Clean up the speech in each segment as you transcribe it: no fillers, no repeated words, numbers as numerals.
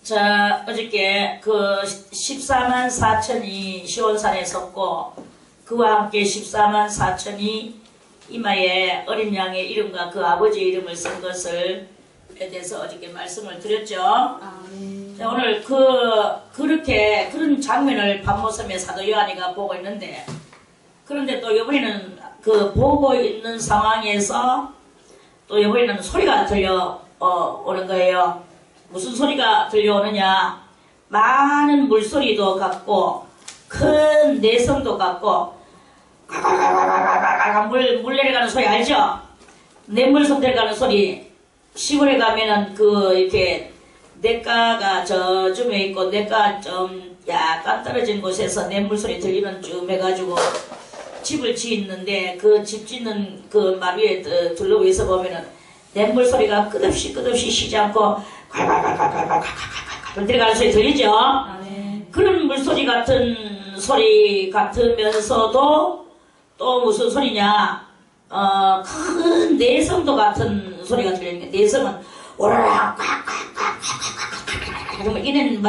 자, 어저께 그 14만 4천이 시온산에 섰고, 그와 함께 14만 4천이 이마에 어린 양의 이름과 그 아버지 이름을 쓴 것을 대해서 어저께 말씀을 드렸죠. 자, 오늘 그렇게 그런 장면을 밤모섬의 사도 요한이가 보고 있는데, 그런데 또 이번에는 그 보고 있는 상황에서 또 이번에는 소리가 오는 거예요. 무슨 소리가 들려오느냐? 많은 물소리도 같고 큰 내성도 같고 물 내려가는 소리 알죠? 냇물섬 내려가는 소리. 시골에 가면은 이렇게 냇가가 저쯤에 있고 냇가 좀 약간 떨어진 곳에서 냇물 소리 들리는 쯤 해가지고 집을 짓는데 그 집 짓는 그 마루에 둘러 위에서 보면은 냇물 소리가 끝없이 쉬지 않고 콸콸콸콸콸콸콸콸 들어가는 소리 들리죠? 그런 물소리 같은 소리 같으면서도 또 무슨 소리냐? 큰 내성도 같은 소리가 들리는 거예요. 내성은 오라락 콱콱콱콱콱콱 정말 이는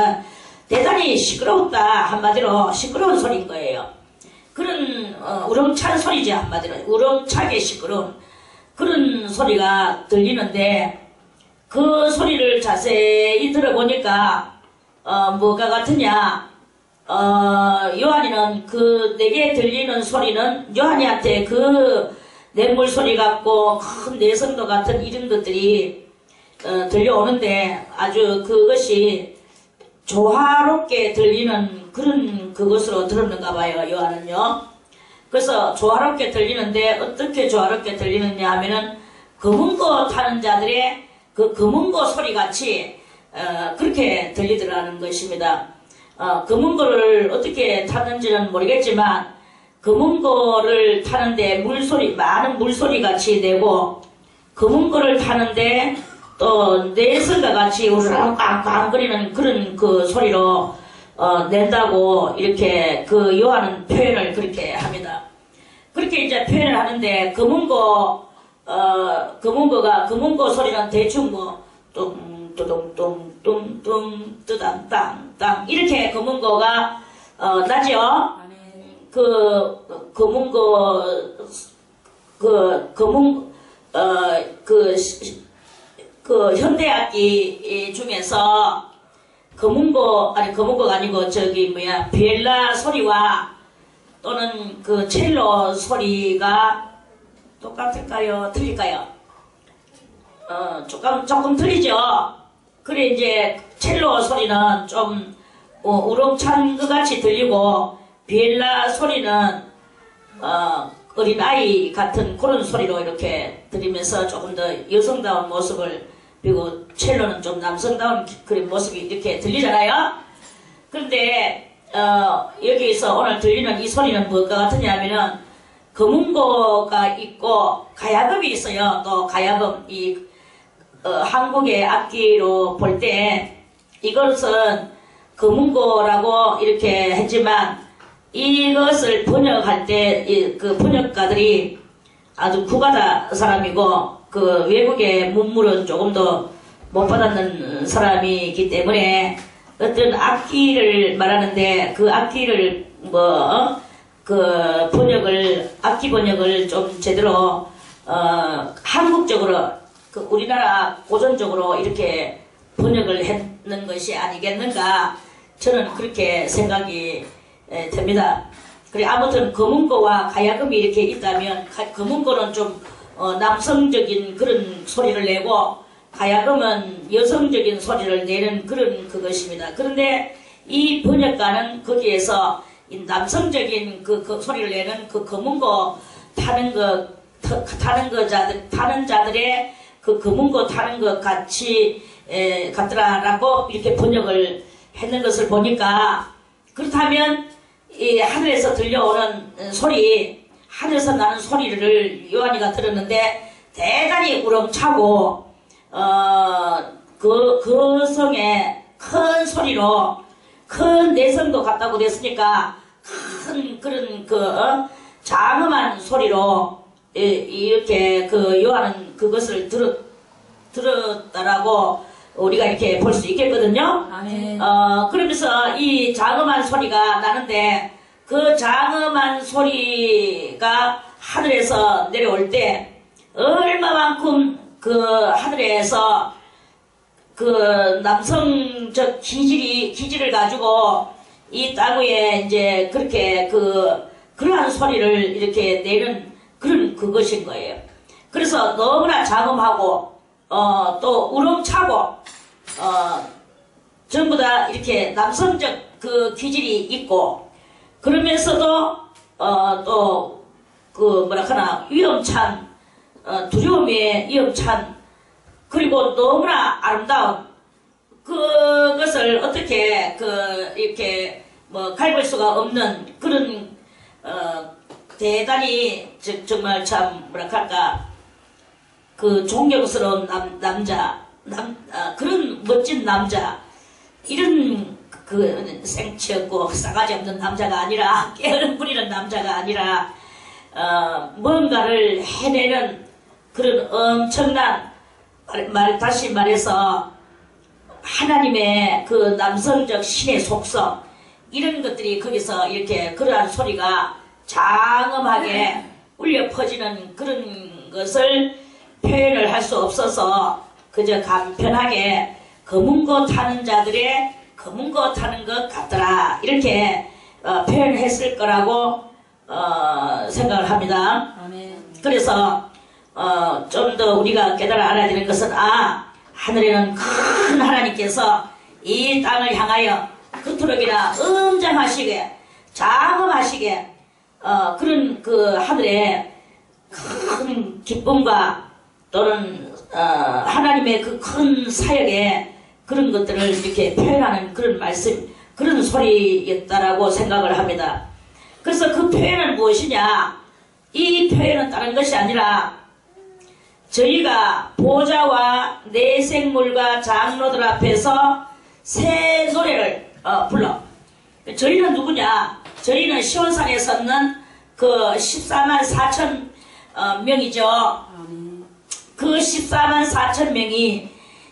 대단히 시끄럽다. 한마디로 시끄러운 소리인 거예요. 그런 우렁찬 소리죠. 한마디로 우렁차게 시끄러운 그런 소리가 들리는데, 그 소리를 자세히 들어보니까 뭐가 같으냐? 요한이는 내게 들리는 소리는 요한이한테 그 냇물 소리 같고 큰 내성도 같은 이런 것들이 들려오는데 아주 그것이 조화롭게 들리는 그런 그것으로 들었는가 봐요. 요한은요. 그래서 조화롭게 들리는데 어떻게 조화롭게 들리느냐 하면은 검은고 타는 자들의 그 검은고 소리같이 그렇게 들리더라는 것입니다. 검은고를 어떻게 타는지는 모르겠지만 검은고를 타는데 많은 물소리 같이 내고 검은고를 타는데 또 내성과 같이 우르렁꽝꽝거리는 그런 그 소리로 낸다고 이렇게 그 요한은 표현을 그렇게 합니다. 그렇게 이제 표현을 하는데 검은고 소리는 대충 뚱뚱뚱뚱뚱 뜨당땅땅 이렇게 검은고가 나죠. 현대악기 중에서 검은고가 아니고 비엘라 소리와 또는 그 첼로 소리가 똑같을까요? 틀릴까요? 조금 틀리죠? 그래, 이제 첼로 소리는 좀 우렁찬 것 같이 들리고, 비엘라 소리는 어린아이 같은 그런 소리로 이렇게 들리면서 조금 더 여성다운 모습을, 그리고 첼로는 좀 남성다운 그런 모습이 이렇게 들리잖아요. 그런데 여기서 오늘 들리는 이 소리는 무엇과 같으냐 하면은 검은고가 있고 가야금이 있어요. 또 가야금 한국의 악기로 볼 때 이것은 검은고라고 이렇게 했지만 이것을 번역할 때 그 번역가들이 아주 구가다 사람이고 그 외국의 문물은 조금 더 못 받았는 사람이기 때문에 어떤 악기를 말하는데 그 악기를 악기 번역을 좀 제대로 한국적으로 우리나라 고전적으로 이렇게 번역을 했는 것이 아니겠는가, 저는 그렇게 생각이 됩니다. 그래, 아무튼 검은고와 가야금이 이렇게 있다면 검은고는 좀 남성적인 그런 소리를 내고 가야금은 여성적인 소리를 내는 그런 그것입니다. 그런데 이 번역가는 거기에서 이 남성적인 그 소리를 내는 그 검은고 타는 자들의 그 검은고 타는 것 같더라라고 이렇게 번역을 했는 것을 보니까, 그렇다면 이 하늘에서 들려오는 소리, 하늘에서 나는 소리를 요한이가 들었는데 대단히 우렁차고 그 성의 큰 소리로 큰 내성도 같다고 그랬으니까 큰 그런 장엄한 소리로 이렇게 요한은 그것을 들었다라고 우리가 이렇게 볼 수 있겠거든요. 아멘. 그러면서 이 장엄한 소리가 나는데 그 장엄한 소리가 하늘에서 내려올 때 얼마만큼 그 하늘에서 그 남성적 기질을 가지고 이 땅 위에 이제 그렇게 그러한 소리를 이렇게 내는 그런 그것인 거예요. 그래서 너무나 장엄하고 또 우렁차고 전부 다 이렇게 남성적 그 기질이 있고 그러면서도 또 그 뭐랄까나 위험찬 두려움에 위험찬 그리고 너무나 아름다운 그것을 어떻게 이렇게 뭐 갈굴 수가 없는 그런 대단히 정말 참 뭐랄까 그 존경스러운 남자 그런 멋진 남자 이런 그 생치 없고 싸가지 없는 남자가 아니라 게으름 부리는 남자가 아니라 뭔가를 해내는 그런 엄청난 다시 말해서 하나님의 그 남성적 신의 속성 이런 것들이 거기서 이렇게 그러한 소리가 장엄하게 울려 퍼지는 그런 것을 표현을 할 수 없어서 그저 간편하게 검은 거 타는 자들의 검은 거 타는 것 같더라 이렇게 표현했을 거라고 생각을 합니다. 아멘. 그래서 좀 더 우리가 깨달아 알아야 되는 것은 하늘에는 큰 하나님께서 이 땅을 향하여 그토록이나 엄장하시게 장엄하시게 그런 그 하늘에 큰 기쁨과 또는 하나님의 그 큰 사역에 그런 것들을 이렇게 표현하는 그런 말씀 그런 소리였다라고 생각을 합니다. 그래서 그 표현은 무엇이냐 이 표현은 다른 것이 아니라 저희가 보좌와 내생물과 장로들 앞에서 새 노래를 불러. 저희는 누구냐? 저희는 시온산에 섰는 그 14만 4천 명이죠. 그 14만 4천 명이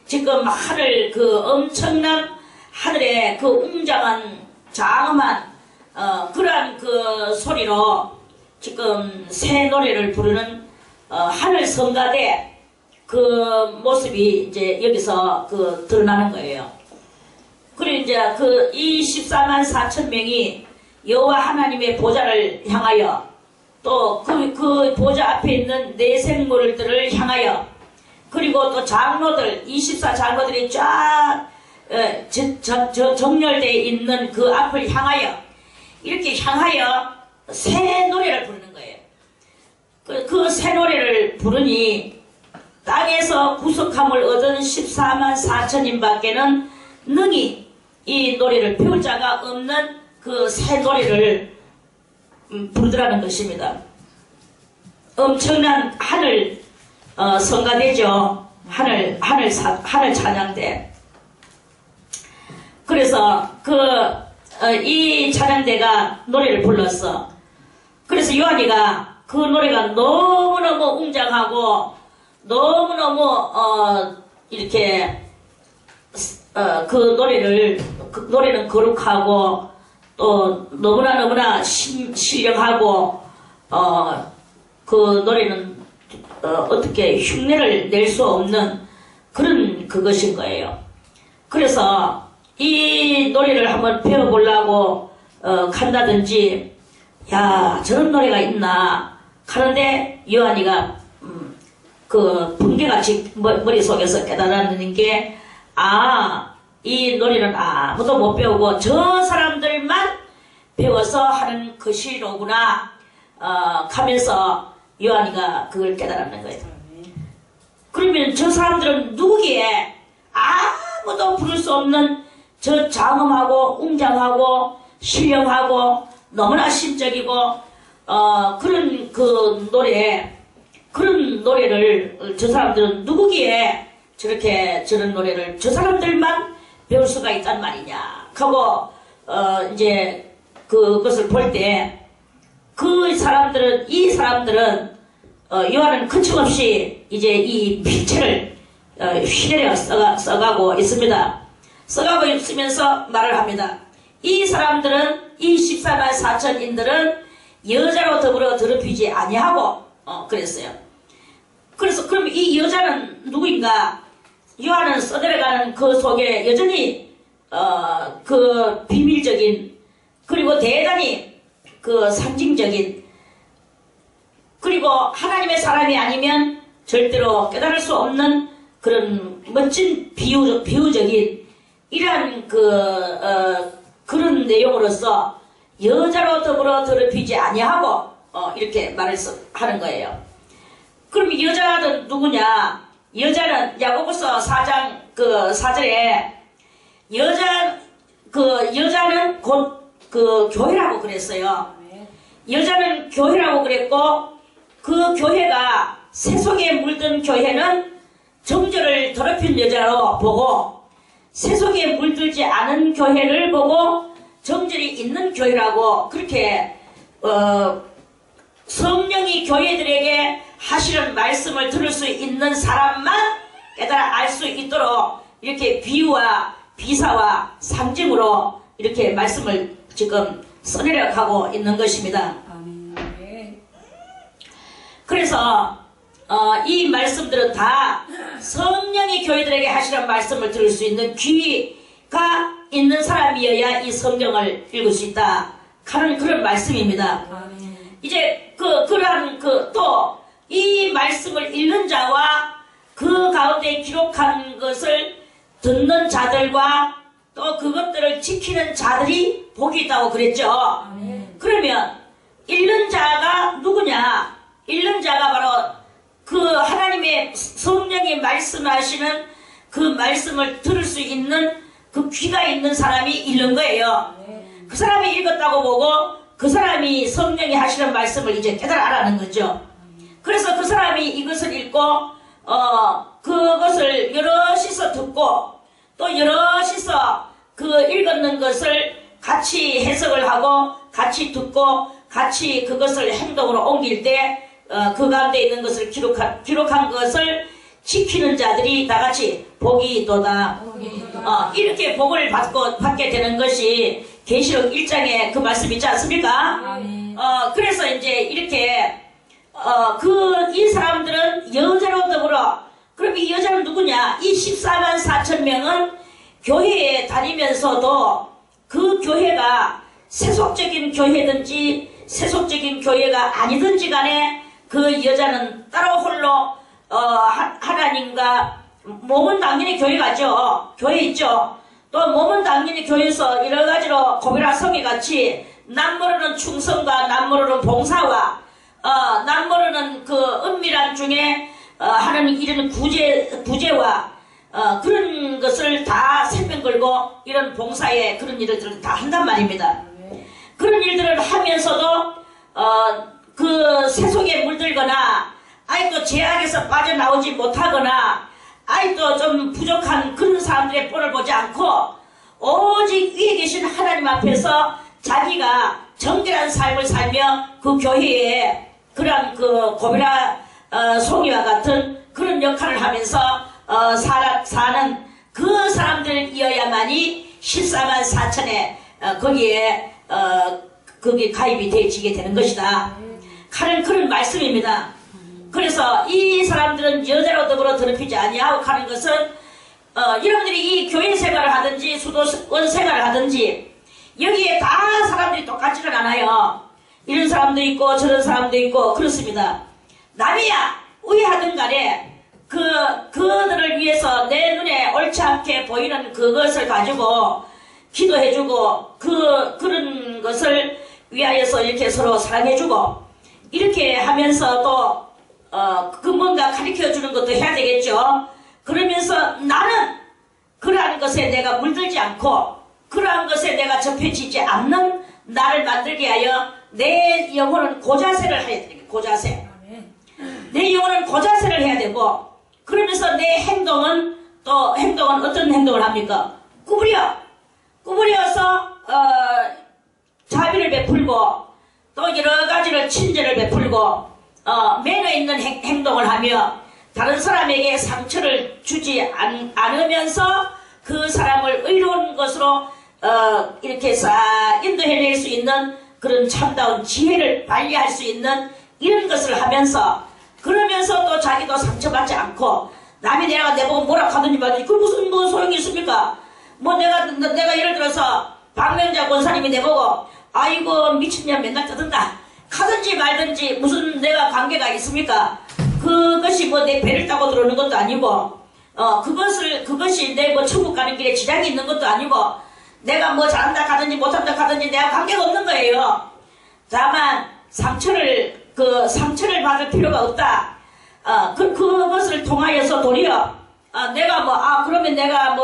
지금 하늘 그 엄청난 하늘의 그 웅장한 장엄한 그러한 그 소리로 지금 새 노래를 부르는 하늘 성가대 그 모습이 이제 여기서 드러나는 거예요. 그리고 이제 이 14만 4천 명이 여호와 하나님의 보좌를 향하여 또 그 보좌 앞에 있는 내생물들을 향하여 그리고 또 장로들 24 장로들이 쫙 정렬되어 있는 그 앞을 향하여 이렇게 향하여 새 노래를 부르는 거예요. 그 새 노래를 부르니 땅에서 구속함을 얻은 14만 4천인 밖에는 능히 이 노래를 배울 자가 없는 그 새 노래를 부르더라는 것입니다. 엄청난 하늘 성가대죠. 하늘 찬양대. 그래서 이 찬양대가 노래를 불렀어. 그래서 요한이가 그 노래가 너무너무 웅장하고 너무너무 이렇게 그 노래는 거룩하고 또 너무나 신령하고 그 노래는 어떻게 흉내를 낼 수 없는 그런 그것인 거예요. 그래서 이 노래를 한번 배워보려고 간다든지 야 저런 노래가 있나 하는데 요한이가 그 번개같이 머릿속에서 깨달았는 게 이 노래는 아무도 못 배우고 저 사람들만 배워서 하는 것이로구나 하면서 요한이가 그걸 깨달았는 거예요. 그러면 저 사람들은 누구기에 아무도 부를 수 없는 저 장엄하고 웅장하고 신령하고 너무나 신적이고 그런 그 노래 그런 노래를 저 사람들은 누구기에 저렇게 저런 노래를 저 사람들만 배울 수가 있단 말이냐 하고 이제 그것을 볼 때 이 사람들은 요한은 거침없이 이제 이 필체를 휘내려 써가고 있습니다. 써가고 있으면서 말을 합니다. 이 사람들은, 이 14만 4천인들은 여자로 더불어 더럽히지 아니하고 그랬어요. 그래서 그럼 이 여자는 누구인가? 요한은 써내려가는 그 속에 여전히 그 비밀적인, 그리고 대단히 그 상징적인, 그리고 하나님의 사람이 아니면 절대로 깨달을 수 없는 그런 멋진 비유적인 이러한 그런 내용으로서 여자로 더불어 더럽히지 아니하고 이렇게 말을 하는 거예요. 그럼 여자는 누구냐? 여자는 야고보서 4장 4절에 여자는 곧 교회라고 그랬어요. 여자는 교회라고 그랬고, 그 교회가 세속에 물든 교회는 정죄를 더럽힌 여자로 보고, 세속에 물들지 않은 교회를 보고 정죄이 있는 교회라고, 그렇게 성령이 교회들에게 하시는 말씀을 들을 수 있는 사람만 깨달아 알 수 있도록 이렇게 비유와 비사와 상징으로 이렇게 말씀을 지금 써내려가고 있는 것입니다. 그래서 이 말씀들은 다 성령이 교회들에게 하시는 말씀을 들을 수 있는 귀가 있는 사람이어야 이 성경을 읽을 수 있다 하는 그런 말씀입니다. 이제 그러한 또 이 말씀을 읽는 자와 그 가운데 기록한 것을 듣는 자들과 또 그것들을 지키는 자들이 복이 있다고 그랬죠. 그러면 읽는 자가 누구냐? 읽는 자가 바로 그 하나님의 성령이 말씀하시는 그 말씀을 들을 수 있는 그 귀가 있는 사람이 읽는 거예요. 그 사람이 읽었다고 보고 그 사람이 성령이 하시는 말씀을 이제 깨달아 알아는 거죠. 그래서 그 사람이 이것을 읽고 그것을 여럿이서 듣고 또 여럿이서 그 읽었는 것을 같이 해석을 하고 같이 듣고 같이 그것을 행동으로 옮길 때 그 가운데 있는 것을 기록한 것을 지키는 자들이 다같이 복이 있도다. 이렇게 복을 받게 되는 것이 계시록 1장에 그 말씀 있지 않습니까? 그래서 이제 이렇게 이 사람들은 여자로 더불어, 그럼 이 여자는 누구냐? 이 14만 4천 명은 교회에 다니면서도 그 교회가 세속적인 교회든지 세속적인 교회가 아니든지 간에 그 여자는 따로 홀로 하나님과 몸은 당연히 교회 가죠. 교회 있죠. 또 몸은 당연히 교회에서 여러 가지로 고베라 성에 같이 남모르는 충성과 남모르는 봉사와 남모르는 그 은밀한 중에 하는 이런 구제와 그런 것을 다 생명 걸고 이런 봉사에 그런 일들을 다 한단 말입니다. 그런 일들을 하면서도 그 세속에 물들거나 아직도 죄악에서 빠져나오지 못하거나 아직도 좀 부족한 그런 사람들의 꼴을 보지 않고 오직 위에 계신 하나님 앞에서 자기가 정결한 삶을 살며 그 교회에 그런 그 고베라 송이와 같은 그런 역할을 하면서 사는 그 사람들이어야만이 14만 4천에 거기에 가입이 되어지게 되는 것이다 하는 그런 말씀입니다. 그래서 이 사람들은 여자로 더불어 더럽히지 아니하고 하는 것은 여러분들이 이 교회 생활을 하든지 수도원 생활을 하든지 여기에 다 사람들이 똑같지는 않아요. 이런 사람도 있고 저런 사람도 있고 그렇습니다. 남이야 우애하든 간에 그들을 위해서 내 눈에 옳지 않게 보이는 그것을 가지고 기도해주고 그런 것을 위하여서 이렇게 서로 사랑해주고 이렇게 하면서 또 그 뭔가 가르쳐주는 것도 해야 되겠죠. 그러면서 나는 그러한 것에 내가 물들지 않고 그러한 것에 내가 접해지지 않는 나를 만들게 하여 내 영혼은 고자세를 해야 되겠다. 고자세. 내 영혼은 고자세를 해야 되고 그러면서 내 행동은 어떤 행동을 합니까? 구부려서 자비를 베풀고 또 여러 가지를 친절을 베풀고 매너 있는 행동을 하며 다른 사람에게 상처를 주지 않으면서 그 사람을 의로운 것으로 이렇게 싹 인도해낼 수 있는 그런 참다운 지혜를 발휘할 수 있는 이런 것을 하면서, 그러면서 또 자기도 상처받지 않고 남이 내보고 뭐라 하든지 말든지 그 무슨 뭐 소용이 있습니까? 뭐 내가 예를 들어서 박명자 권사님이 내보고 아이고 미친년 맨날 떠든다 하든지 말든지 무슨 내가 관계가 있습니까? 그것이 뭐 내 배를 타고 들어오는 것도 아니고 그것이 내 뭐 천국 가는 길에 지장이 있는 것도 아니고 내가 뭐 잘한다 하든지 못한다 하든지 내가 관계가 없는 거예요. 다만 상처를 받을 필요가 없다. 그것을 통하여서 도리어 내가 그러면 내가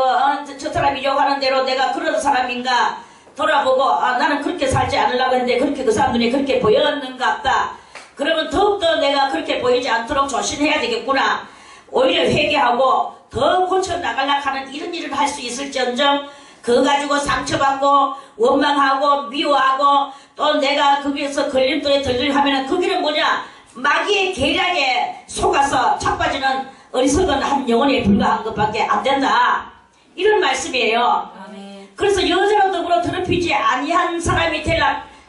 저 사람이 욕하는 대로 내가 그런 사람인가 돌아보고 나는 그렇게 살지 않으려고 했는데 그렇게 그 사람 눈에 그렇게 보였는가 보다. 그러면 더욱더 내가 그렇게 보이지 않도록 조심해야 되겠구나. 오히려 회개하고 더 고쳐나가려고 하는 이런 일을 할 수 있을지언정 그거 가지고 상처받고 원망하고 미워하고 또 내가 거기에서 걸림돌에 들리하면은 거기는 뭐냐, 마귀의 계략에 속아서 자빠지는 어리석은 한 영혼에 불과한 것밖에 안 된다, 이런 말씀이에요. 아멘. 그래서 여자로 더불어 더럽히지 아니한 사람이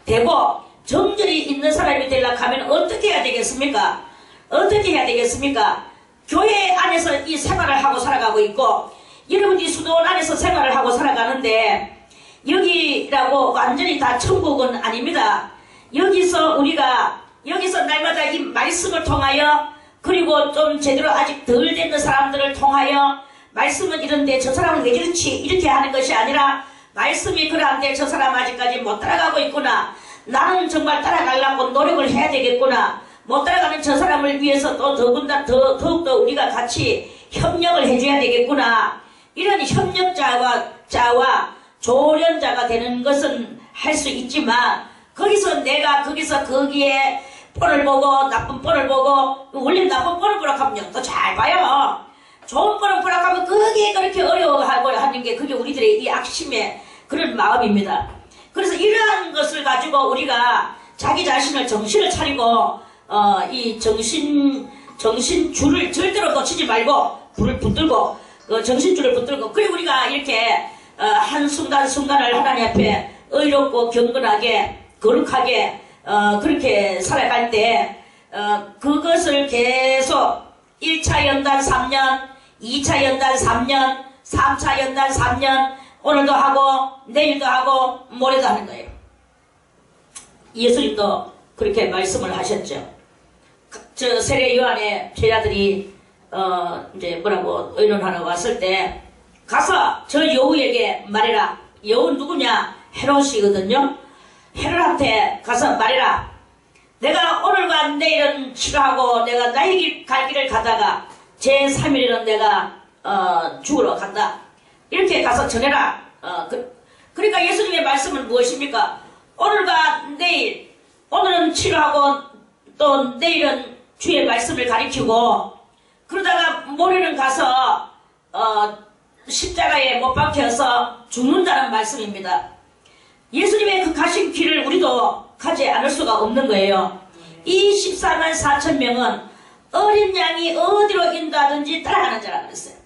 되고 정절이 있는 사람이 되려고 하면 어떻게 해야 되겠습니까? 어떻게 해야 되겠습니까? 교회 안에서 이 생활을 하고 살아가고 있고 여러분이 수도원 안에서 생활을 하고 살아가는데 여기라고 완전히 다 천국은 아닙니다. 여기서 날마다 이 말씀을 통하여, 그리고 좀 제대로 아직 덜 되는 사람들을 통하여 말씀은 이런데 저 사람은 왜 그렇지 이렇게 하는 것이 아니라 말씀이 그러한데 저 사람 아직까지 못 따라가고 있구나, 나는 정말 따라가려고 노력을 해야 되겠구나, 못 따라가는 저 사람을 위해서 또 더욱더 우리가 같이 협력을 해줘야 되겠구나, 이런 협력자와 조련자가 되는 것은 할 수 있지만 거기에 뻔을 보고 나쁜 뻔을 보고, 원래 나쁜 뻔을 보라고 하면 또 잘 봐요. 좋은 뻔을 보라고 하면 그게 그렇게 어려워하고 하는 게 그게 우리들의 이 악심의 그런 마음입니다. 그래서 이러한 것을 가지고 우리가 자기 자신을 정신을 차리고 이 정신줄을 절대로 놓치지 말고 불을 붙들고 정신줄을 붙들고, 그리고 우리가 이렇게 한순간순간을 하나님 앞에 의롭고 경건하게 거룩하게 그렇게 살아갈 때 그것을 계속 1차 연단 3년, 2차 연단 3년, 3차 연단 3년, 오늘도 하고 내일도 하고 모레도 하는 거예요. 예수님도 그렇게 말씀을 하셨죠. 저 세례 요한의 제자들이 이제 뭐라고 의논하러 왔을 때 가서 저 여우에게 말해라. 여우 누구냐? 헤롯이거든요. 헤롯한테 가서 말해라. 내가 오늘과 내일은 치료하고 내가 나의 갈 길을 가다가 제3일에는 내가 죽으러 간다, 이렇게 가서 전해라. 그러니까 예수님의 말씀은 무엇입니까? 오늘과 내일, 오늘은 치료하고 또 내일은 주의 말씀을 가리키고, 그러다가 모레는 가서 십자가에 못 박혀서 죽는다는 말씀입니다. 예수님의 그 가신 길을 우리도 가지 않을 수가 없는 거예요. 이 14만 4천 명은 어린 양이 어디로 인도하든지 따라가는 자라 그랬어요.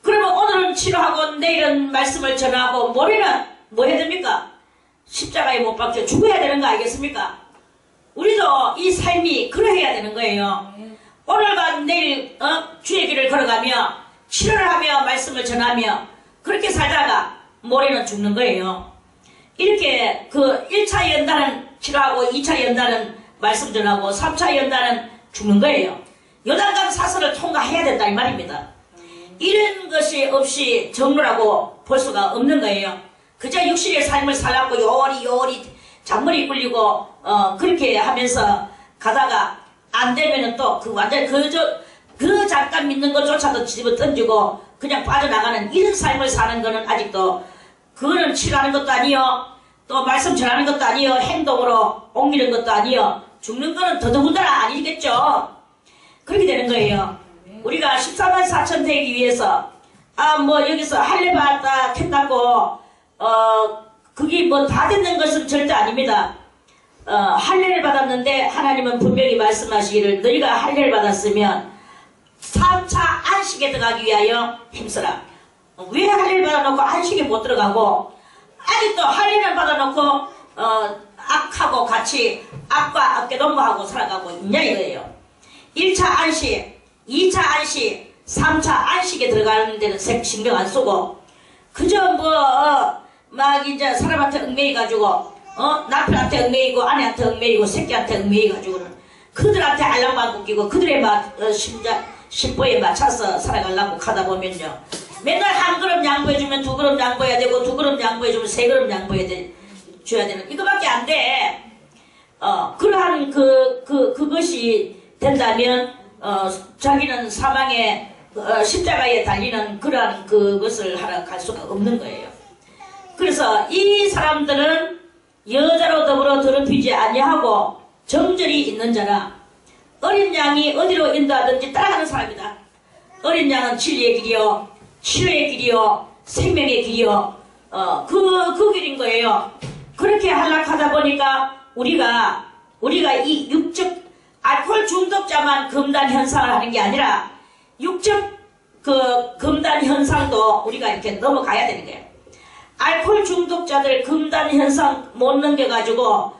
그러면 오늘은 치료하고 내일은 말씀을 전하고 모레는 뭐 해야 됩니까? 십자가에 못 박혀 죽어야 되는 거 아니겠습니까? 우리도 이 삶이 그러해야 되는 거예요. 오늘과 내일 주의 길을 걸어가며 치료를 하며 말씀을 전하며 그렇게 살다가 모레는 죽는 거예요. 이렇게 그 1차 연단은 치료하고 2차 연단은 말씀 전하고 3차 연단은 죽는 거예요. 요단강 사슬을 통과해야 된다 이 말입니다. 이런 것이 없이 정로라고 볼 수가 없는 거예요. 그저 육신의 삶을 살라고 요리 잔머리 굴리고 그렇게 하면서 가다가 안 되면은 또 그 완전 그 잠깐 믿는 것조차도 집어 던지고 그냥 빠져나가는 이런 삶을 사는 거는 아직도 그거는 치료하는 것도 아니요, 또 말씀 전하는 것도 아니요, 행동으로 옮기는 것도 아니요, 죽는 거는 더더군다나 아니겠죠. 그렇게 되는 거예요. 우리가 14만 4천 되기 위해서 여기서 할례 받았다 캔다고 그게 뭐 다 됐는 것은 절대 아닙니다. 할례를 받았는데 하나님은 분명히 말씀하시기를 너희가 할례를 받았으면 3차 안식에 들어가기 위하여 힘쓰라. 왜 할례를 받아놓고 안식에 못 들어가고 아직도 할례를 받아놓고 악하고 같이 악과 악계 동무하고 살아가고 있냐 이거예요. 1차 안식, 2차 안식, 3차 안식에 들어가는 데는 신경 안 쓰고 그저 막 이제 사람한테 얽매이가지고 남편한테 얽매이고 아내한테 얽매이고 새끼한테 얽매이가지고는 그들한테 알랑만 웃기고 그들의 심보에 맞춰서 살아가려고 하다 보면요 맨날 한 그릇 양보해주면 두 그릇 양보해야 되고 두 그릇 양보해주면 세 그릇 줘야 되는 이거밖에 안 돼. 그러한 그것이 된다면 자기는 사망의 십자가에 달리는 그러한 그것을 하러 갈 수가 없는 거예요. 그래서 이 사람들은 여자로 더불어 더럽히지 아니하고 정절이 있는 자라. 어린 양이 어디로 인도하든지 따라가는 사람이다. 어린 양은 진리의 길이요 치료의 길이요 생명의 길이요 그 길인 거예요. 그렇게 하려하다 보니까 우리가 이 육적 알코올 중독자만 금단 현상을 하는 게 아니라 육적 금단 현상도 우리가 이렇게 넘어가야 되는 거예요. 알코올 중독자들 금단 현상 못 넘겨가지고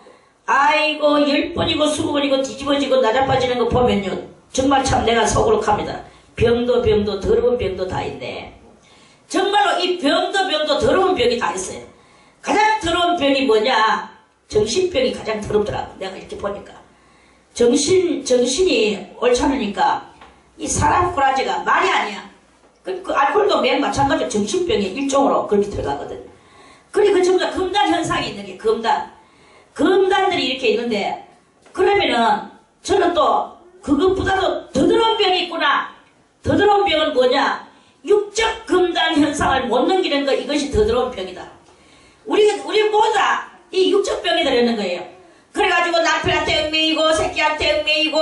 아이고 10번이고 20번이고 뒤집어지고 나자빠지는 거 보면요 정말 참 내가 속으로갑니다. 병도 더러운 병도 다 있네. 정말로 이 병도 더러운 병이 다 있어요. 가장 더러운 병이 뭐냐? 정신병이 가장 더럽더라고. 내가 이렇게 보니까 정신이 옳잖으니까 이 사람 꼬라지가 말이 아니야. 그 알코올도 매일 마찬가지로 정신병의 일종으로 그렇게 들어가거든. 그리고 전부 다 금단 현상이 있는 게 금단들이 이렇게 있는데 그러면은 저는 또 그것보다도 더 더러운 병이 있구나. 더 더러운 병은 뭐냐? 육적 금단 현상을 못 넘기는 거 이것이 더 더러운 병이다. 우리 모두 이 육적 병이 들어있는 거예요. 그래가지고 남편한테 얽매이고 새끼한테 얽매이고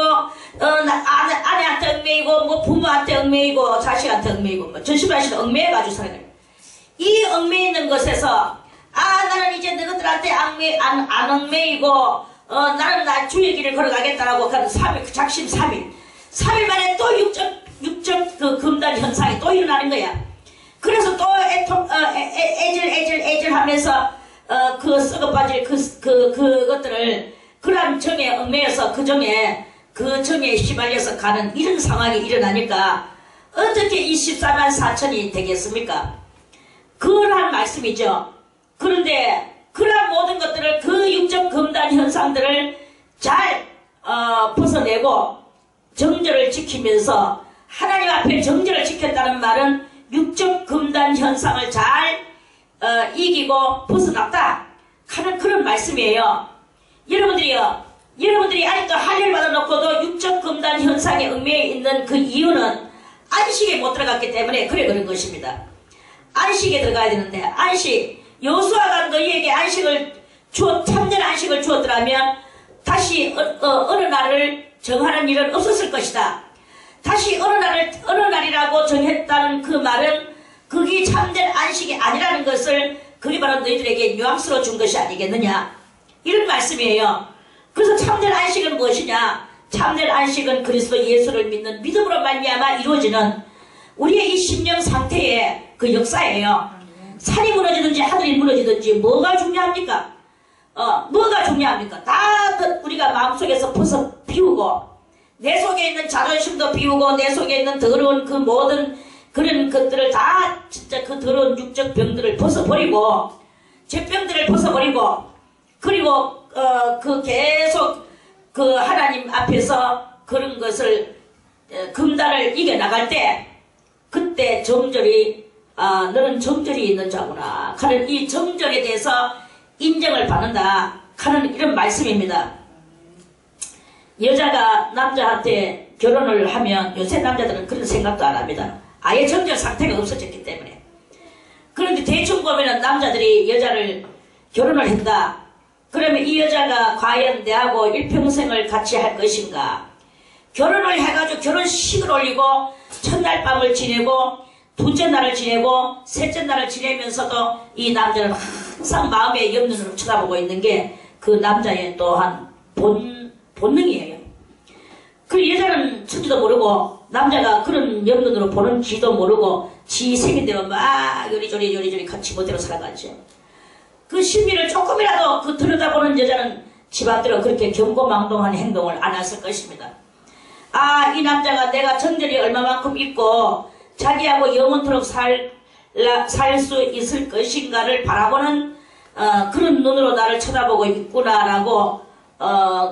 아내한테 얽매이고 뭐 부모한테 얽매이고 자식한테 얽매이고 뭐 전시발시도 얽매여가지고 살아가요. 이 얽매이는 것에서 나는 이제 너희들한테 안 얽매이고 나는 나 주의 길을 걸어가겠다라고 하는 3일 작심 3일 만에 또 육적 그 금단 현상이 또 일어나는 거야. 그래서 또 애질 하면서 그 썩어빠질 그것들을 그러한 정에 얽매여서 그 정에 휘말려서 가는 이런 상황이 일어나니까 어떻게 이 14만 4천이 되겠습니까? 그러한 말씀이죠. 그런데 그러한 모든 것들을 그 육적 금단 현상들을 잘 벗어내고 정절을 지키면서 하나님 앞에 정절을 지켰다는 말은 육적 금단 현상을 잘 이기고 벗어났다 하는 그런 말씀이에요. 여러분들이 아직도 할례를 받아놓고도 육적 금단 현상에 얽매여 있는 그 이유는 안식에 못 들어갔기 때문에 그런 것입니다. 안식에 들어가야 되는데 여호수아가 너희에게 참된 안식을 주었더라면 다시 어느 날을 정하는 일은 없었을 것이다. 다시 어느 날이라고 정했다는 그 말은 그게 참된 안식이 아니라는 것을 그게 바로 너희들에게 뉘앙스로 준 것이 아니겠느냐 이런 말씀이에요. 그래서 참된 안식은 무엇이냐? 참된 안식은 그리스도 예수를 믿는 믿음으로 말미암아 이루어지는 우리의 이 심령 상태의 그 역사예요. 산이 무너지든지 하늘이 무너지든지 뭐가 중요합니까? 뭐가 중요합니까? 다 우리가 마음속에서 벗어 비우고 내 속에 있는 자존심도 비우고 내 속에 있는 더러운 그 모든 그런 것들을 다 진짜 그 더러운 육적 병들을 벗어버리고 죄병들을 벗어버리고 그리고 그 계속 그 하나님 앞에서 그런 것을 금단을 이겨나갈 때 그때 정절이 너는 정절이 있는 자구나 하는 이 정절에 대해서 인정을 받는다 하는 이런 말씀입니다. 여자가 남자한테 결혼을 하면 요새 남자들은 그런 생각도 안 합니다. 아예 정절 상태가 없어졌기 때문에. 그런데 대충 보면은 남자들이 여자를 결혼을 한다. 그러면 이 여자가 과연 내하고 일평생을 같이 할 것인가? 결혼을 해가지고 결혼식을 올리고 첫날 밤을 지내고 둘째 날을 지내고 셋째 날을 지내면서도 이 남자는 항상 마음의 옆눈으로 쳐다보고 있는 게 그 남자의 또한 본능이에요. 그 여자는 천지도 모르고 남자가 그런 면면으로 보는지도 모르고 지 생긴 대로 막 요리조리 같이 멋대로 살아가죠. 그 심리를 조금이라도 그 들여다보는 여자는 집안대로 그렇게 경고망동한 행동을 안 했을 것입니다. 아, 이 남자가 내가 정절이 얼마만큼 있고 자기하고 영원토록 살 수 있을 것인가를 바라보는 그런 눈으로 나를 쳐다보고 있구나라고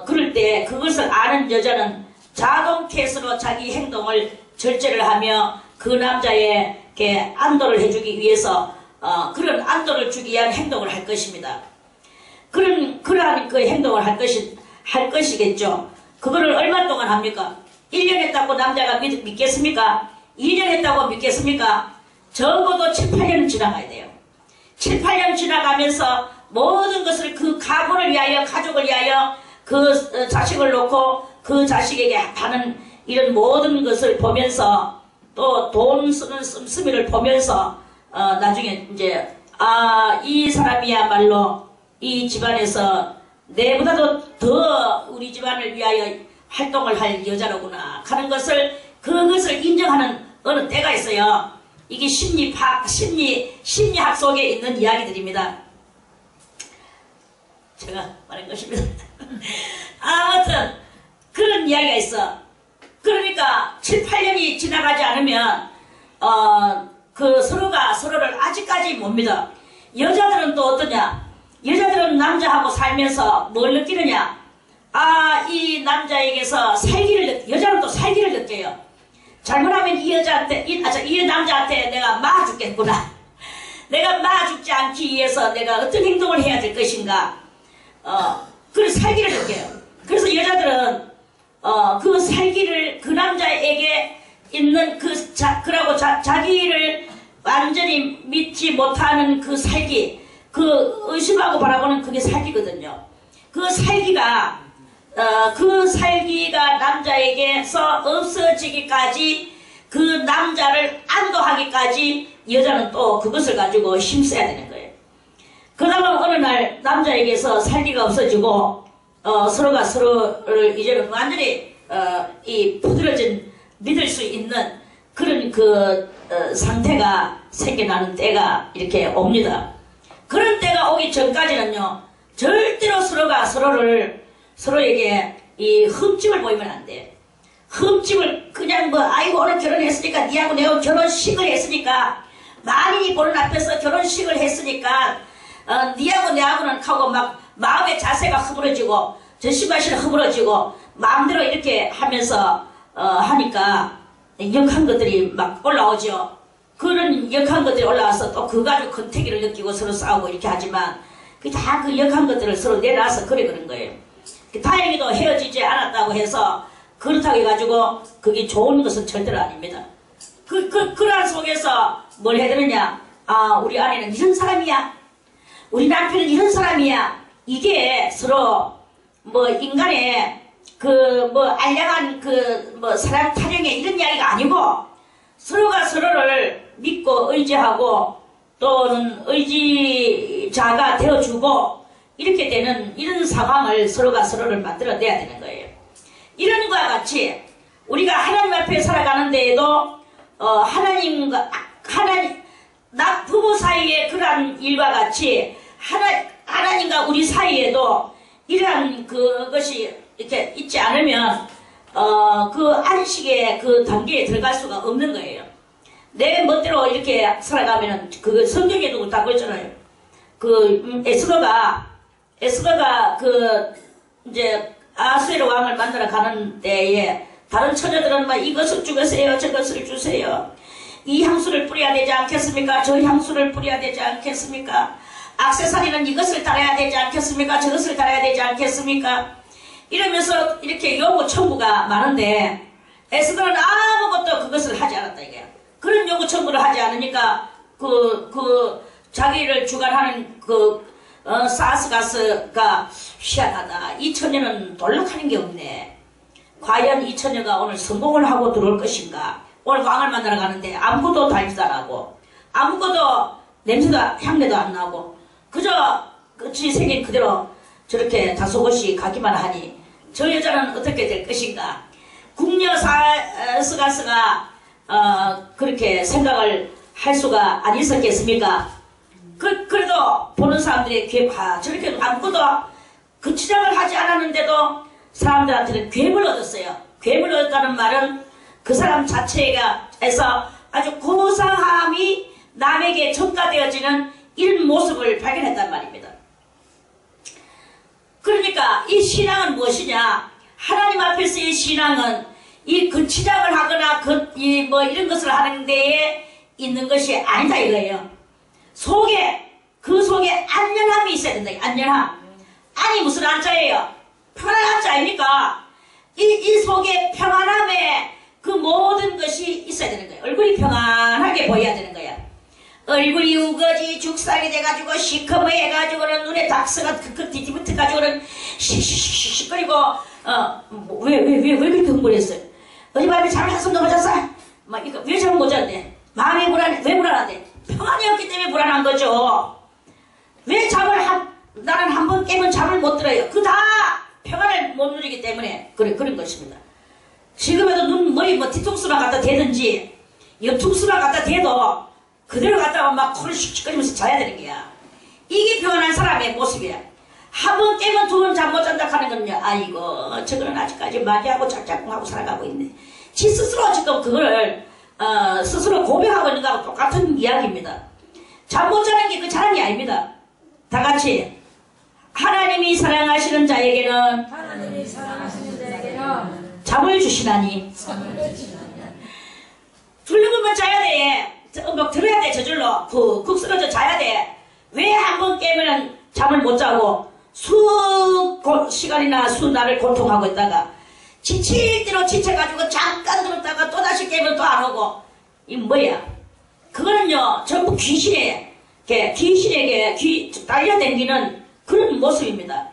그럴 때 그것을 아는 여자는 자동 케이스로 자기 행동을 절제를 하며 그 남자에게 안도를 해주기 위해서 그런 안도를 주기 위한 행동을 할 것입니다. 그러한 그 행동을 할 것이겠죠. 그거를 얼마 동안 합니까? 1년 했다고 남자가 믿겠습니까? 2년 했다고 믿겠습니까? 적어도 7, 8년 지나가야 돼요. 7, 8년 지나가면서 모든 것을 그 가문을 위하여, 가족을 위하여 그 자식을 놓고 그 자식에게 하는 이런 모든 것을 보면서 또 돈 쓰는 씀씀이를 보면서 나중에 이제 이 사람이야말로 이 집안에서 내보다도 더 우리 집안을 위하여 활동을 할 여자로구나 하는 것을 그것을 인정하는 어느 때가 있어요. 이게 심리학 속에 있는 이야기들입니다. 제가 말한 것입니다. 아무튼 그런 이야기가 있어. 그러니까 7, 8년이 지나가지 않으면 그 서로가 서로를 아직까지 못 믿어. 여자들은 또 어떠냐? 여자들은 남자하고 살면서 뭘 느끼느냐? 이 남자에게서 여자는 또 살기를 느껴요. 잘못하면 이 여자한테, 이 남자한테 내가 막아죽겠구나. 내가 막아죽지 않기 위해서 내가 어떤 행동을 해야 될 것인가. 그래서 살기를 느껴요. 그래서 여자들은 그 살기를 그 남자에게 있는 그러고 자기를 완전히 믿지 못하는 그 살기, 그 의심하고 바라보는 그게 살기거든요. 그 살기가 남자에게서 없어지기까지 그 남자를 안도하기까지 여자는 또 그것을 가지고 힘써야 되는 거예요. 그러다가 어느 날 남자에게서 살기가 없어지고 서로가 서로를 이제는 완전히 이 부드러진 믿을 수 있는 그런 상태가 생겨나는 때가 이렇게 옵니다. 그런 때가 오기 전까지는요, 절대로 서로가 서로에게 이 흠집을 보이면 안 돼. 흠집을 그냥 아이고 오늘 결혼했으니까 니하고 내가 결혼식을 했으니까 만인이 보는 앞에서 결혼식을 했으니까 니하고 내하고는 하고 막 마음의 자세가 흐물어지고 전신발신이 흐물어지고 마음대로 이렇게 하면서 하니까 역한 것들이 막 올라오죠. 그런 역한 것들이 올라와서 또 그거 가지고 권태기를 느끼고 서로 싸우고 이렇게 하지만 다 그 역한 것들을 서로 내놔서 그런 거예요. 다행히도 헤어지지 않았다고 해서 그렇다고 해가지고 그게 좋은 것은 절대로 아닙니다. 그러한 속에서 뭘 해야 되느냐? 우리 아내는 이런 사람이야. 우리 남편은 이런 사람이야. 이게 서로 인간의 알량한 사람 타령의 이런 이야기가 아니고 서로가 서로를 믿고 의지하고 또는 의지자가 되어주고 이렇게 되는 이런 상황을 서로가 서로를 만들어내야 되는 거예요. 이런 것과 같이 우리가 하나님 앞에 살아가는 데에도 부부 사이에 그러한 일과 같이 하나님과 우리 사이에도 이러한 그것이 이렇게 있지 않으면 그 안식의 그 단계에 들어갈 수가 없는 거예요. 내 멋대로 이렇게 살아가면은 그 성경에도 그렇다고 했잖아요. 에스더가 이제 아수에르 왕을 만나러 가는 때에 다른 처녀들은 막 이것을 주세요, 저것을 주세요. 이 향수를 뿌려야 되지 않겠습니까? 저 향수를 뿌려야 되지 않겠습니까? 액세서리는 이것을 달아야 되지 않겠습니까? 저것을 달아야 되지 않겠습니까? 이러면서 이렇게 요구 청구가 많은데 에스더는 아무것도 그것을 하지 않았다 이게. 그런 요구 청구를 하지 않으니까 자기를 주관하는 사스가스가 희한하다. 이 처녀는 놀락하는 게 없네. 과연 이 처녀가 오늘 성공을 하고 들어올 것인가? 오늘 왕을 만나러 가는데 아무것도 달지도 안 하고 아무것도 냄새도 향내도 안 나고 그저 끝이 생긴 그대로 저렇게 다소곳이 가기만 하니 저 여자는 어떻게 될 것인가? 국녀스가스가 그렇게 생각을 할 수가 안 있었겠습니까? 그래도 보는 사람들이 저렇게 아무것도 그 치장을 하지 않았는데도 사람들한테는 괴물 얻었어요. 괴물 얻었다는 말은 그 사람 자체에서 아주 고상함이 남에게 전가되어지는 이런 모습을 발견했단 말입니다. 그러니까 이 신앙은 무엇이냐? 하나님 앞에서의 신앙은 이 치장을 하거나 이런 것을 하는 데에 있는 것이 아니다 이거예요. 그 속에 안전함이 있어야 된다. 안전함. 아니 무슨 안자예요? 평안한 안자 아닙니까? 이 속에 평안함에 그 모든 것이 있어야 되는 거예요. 얼굴이 평안하게 보여야 되는 거야. 얼굴이 우거지 죽살이 돼가지고 시커매해가지고는 눈에 닥스가 뒤집어가지고는 시시시시거리고 왜 그렇게 흥분했어요? 어젯밤에 잠을 한숨 넘어졌어? 왜 잠을 못 잤대? 마음이 불안해. 왜 불안하대? 평안이 없기 때문에 불안한 거죠. 왜 나는 한 번 깨면 잠을 못 들어요. 그 다 평안을 못 누리기 때문에 그런 것입니다. 지금에도 머리 뒤통수나 갖다 대든지 옆통수나 갖다 대도 그대로 갖다가 막 코를 슉슉거리면서 자야 되는 거야. 이게 평안한 사람의 모습이야. 한 번 깨면 두 번 잠 못 잔다 하는 거는요. 아이고 저거는 아직까지 마귀하고 짝짝꿍하고 살아가고 있네. 지 스스로 지금 그걸 스스로 고백하고 있는 거하고 똑같은 이야기입니다. 잠 못 자는 게 그 자랑이 아닙니다. 다 같이 하나님이 사랑하시는 자에게는 잠을 주시나니 둘러보면 자야 돼. 음악 들어야 돼. 저절로 쿡 쓰러져 자야 돼. 왜 한 번 깨면은 잠을 못 자고 시간이나 수날을 고통하고 있다가 지칠 대로 지쳐가지고 잠깐 들었다가 또다시 깨면 또 안 오고 이 뭐야? 그거는요 전부 귀신에게 딸려댕기는 그런 모습입니다.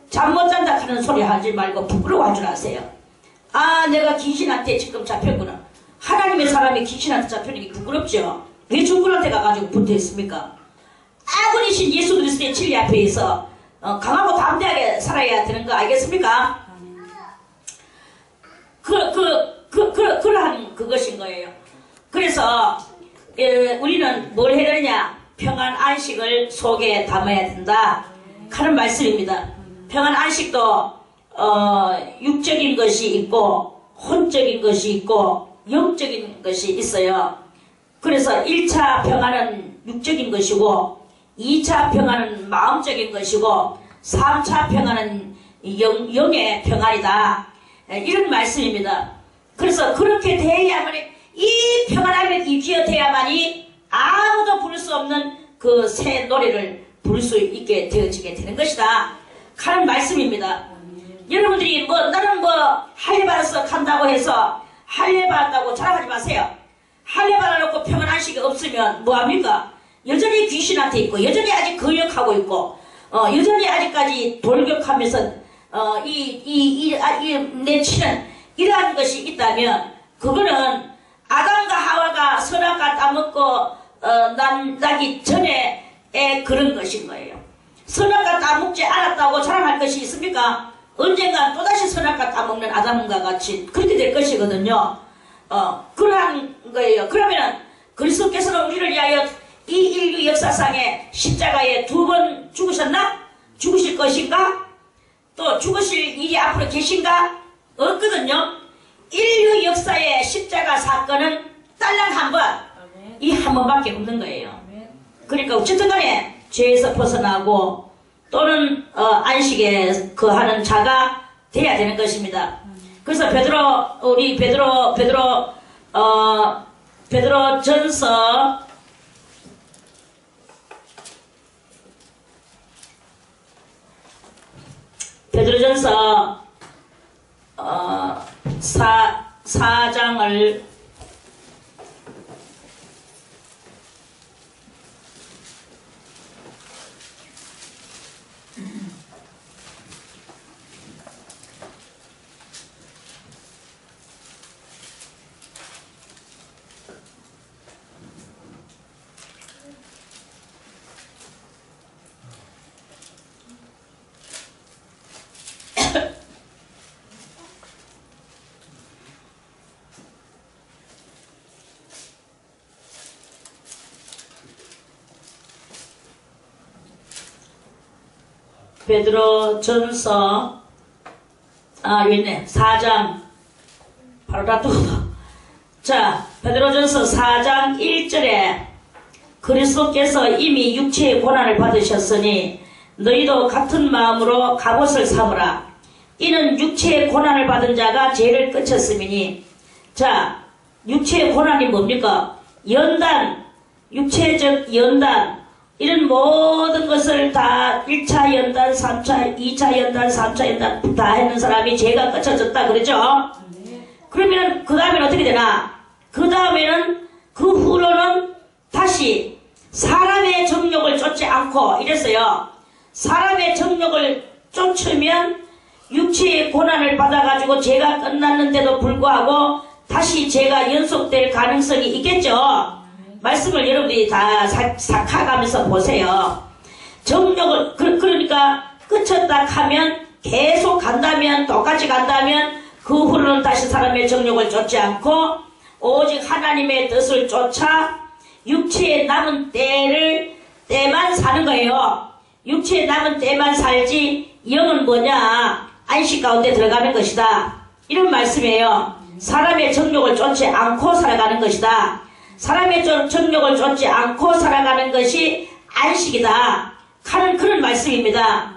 잠 못 잔다 하는 소리 하지 말고 부끄러워할 줄 아세요. 아 내가 귀신한테 지금 잡혔구나. 하나님의 사람이 귀신한테 잡히는 게 부끄럽죠. 왜 중군한테 가가지고 붙어있습니까? 아군이신 예수 그리스도의 진리 앞에서 강하고 담대하게 살아야 되는 거 알겠습니까? 그러한 그것인 거예요. 그래서 우리는 뭘 해야 되느냐? 평안 안식을 속에 담아야 된다 하는 말씀입니다. 평안 안식도 육적인 것이 있고 혼적인 것이 있고 영적인 것이 있어요. 그래서 1차 평안은 육적인 것이고 2차 평안은 마음적인 것이고 3차 평안은 영의 평안이다. 이런 말씀입니다. 그래서 그렇게 되어야만 이 평안함을 유지되어야만이 아무도 부를 수 없는 그 새 노래를 부를 수 있게 되어지게 되는 것이다 하는 말씀입니다. 여러분들이 나는 할례 받아서 간다고 해서 할례 받았다고 자랑하지 마세요. 할례 받아놓고 평안 안식이 없으면 뭐합니까? 여전히 귀신한테 있고 여전히 아직 거역하고 있고 여전히 아직까지 돌격하면서 내치는 이러한 것이 있다면 그거는 아담과 하와가 선악과 따먹고 나기 전에 그런 것인 거예요. 선악과 따먹지 않았다고 자랑할 것이 있습니까? 언젠가 또다시 선악과 따먹는 아담과 같이 그렇게 될 것이거든요. 그러한 거예요. 그러면은 그리스도께서는 우리를 위하여 이 인류 역사상에 십자가에 2번 죽으셨나? 죽으실 것인가? 또 죽으실 일이 앞으로 계신가? 없거든요. 인류 역사의 십자가 사건은 딸랑 한 번, 이 한 번밖에 없는 거예요. 그러니까 어쨌든 간에 죄에서 벗어나고 또는 안식에 거하는 자가 돼야 되는 것입니다. 그래서 베드로전서 4장을 베드로전서 여기 있네. 4장 바로 놔두고 자, 베드로전서 4장 1절에 그리스도께서 이미 육체의 고난을 받으셨으니 너희도 같은 마음으로 갑옷을 삼으라. 이는 육체의 고난을 받은 자가 죄를 끝쳤음이니. 자, 육체의 고난이 뭡니까? 연단, 육체적 연단, 이런 모든 것을 다 1차 연단, 3차, 2차 연단, 3차 연단 다 했는 사람이 죄가 끝쳐졌다 그러죠? 그러면 그 다음에는 어떻게 되나? 그 다음에는 그 후로는 다시 사람의 정욕을 쫓지 않고 이랬어요. 사람의 정욕을 쫓으면 육체의 고난을 받아가지고 죄가 끝났는데도 불구하고 다시 죄가 연속될 가능성이 있겠죠. 말씀을 여러분들이 다 삭혀가면서 보세요. 정욕을 그러니까 끝쳤다 하면 계속 간다면 똑같이 간다면 그 후로는 다시 사람의 정욕을 쫓지 않고 오직 하나님의 뜻을 쫓아 육체에 남은 때만 사는 거예요. 육체에 남은 때만 살지 영은 뭐냐? 안식 가운데 들어가는 것이다. 이런 말씀이에요. 사람의 정욕을 쫓지 않고 살아가는 것이다. 사람의 정욕을 쫓지 않고 살아가는 것이 안식이다 하는 그런 말씀입니다.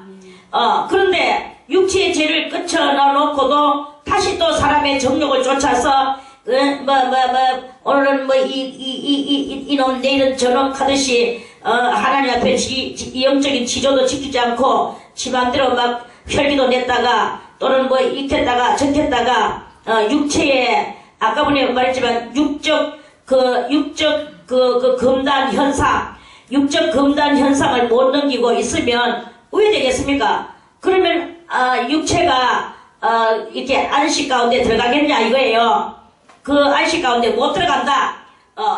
그런데 육체의 죄를 끊어놓고도 다시 또 사람의 정욕을 쫓아서 오늘은 이놈 내일은 저놈 하듯이 하나님 앞에 영적인 지조도 지키지 않고 지 맘대로 막 혈기도 냈다가 또는 익혔다가 적혔다가 육체에 아까 전에 말했지만 육적 금단 현상, 육적 금단 현상을 못 넘기고 있으면 왜 되겠습니까? 그러면 육체가 이렇게 안식 가운데 들어가겠냐 이거예요. 그 안식 가운데 못 들어간다.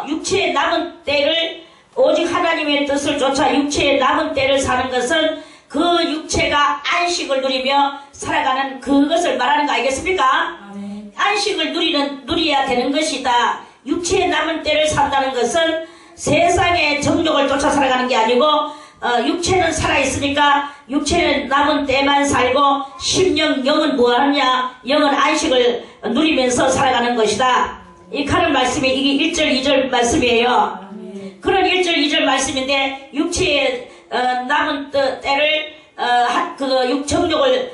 육체의 남은 때를 오직 하나님의 뜻을 쫓아 육체의 남은 때를 사는 것은 그 육체가 안식을 누리며 살아가는 그것을 말하는 거 아니겠습니까? 안식을 누려야 되는 것이다. 육체의 남은 때를 산다는 것은 세상의 정욕을 쫓아 살아가는 게 아니고 육체는 살아있으니까 육체는 남은 때만 살고 심령 영은 뭐하느냐? 영은 안식을 누리면서 살아가는 것이다. 이 하는 말씀이 이게 1절 2절 말씀이에요. 그런 1절 2절 말씀인데 육체의 남은 때를 정욕을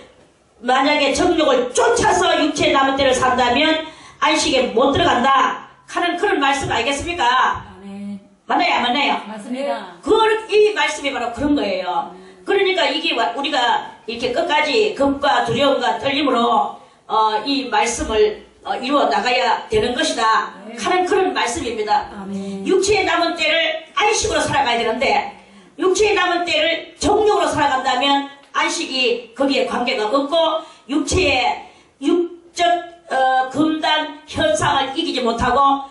만약에 정욕을 쫓아서 육체의 남은 때를 산다면 안식에 못 들어간다 하는 그런 말씀 아니겠습니까? 맞나요? 안 맞나요? 맞습니다. 이 말씀이 바로 그런 거예요. 그러니까 이게 우리가 이렇게 끝까지 겁과 두려움과 떨림으로 이 말씀을 이루어 나가야 되는 것이다 하는 그런 말씀입니다. 육체의 남은 때를 안식으로 살아가야 되는데 육체의 남은 때를 정욕으로 살아간다면 안식이 거기에 관계가 없고 육체의 육적 금단 현상을 이기지 못하고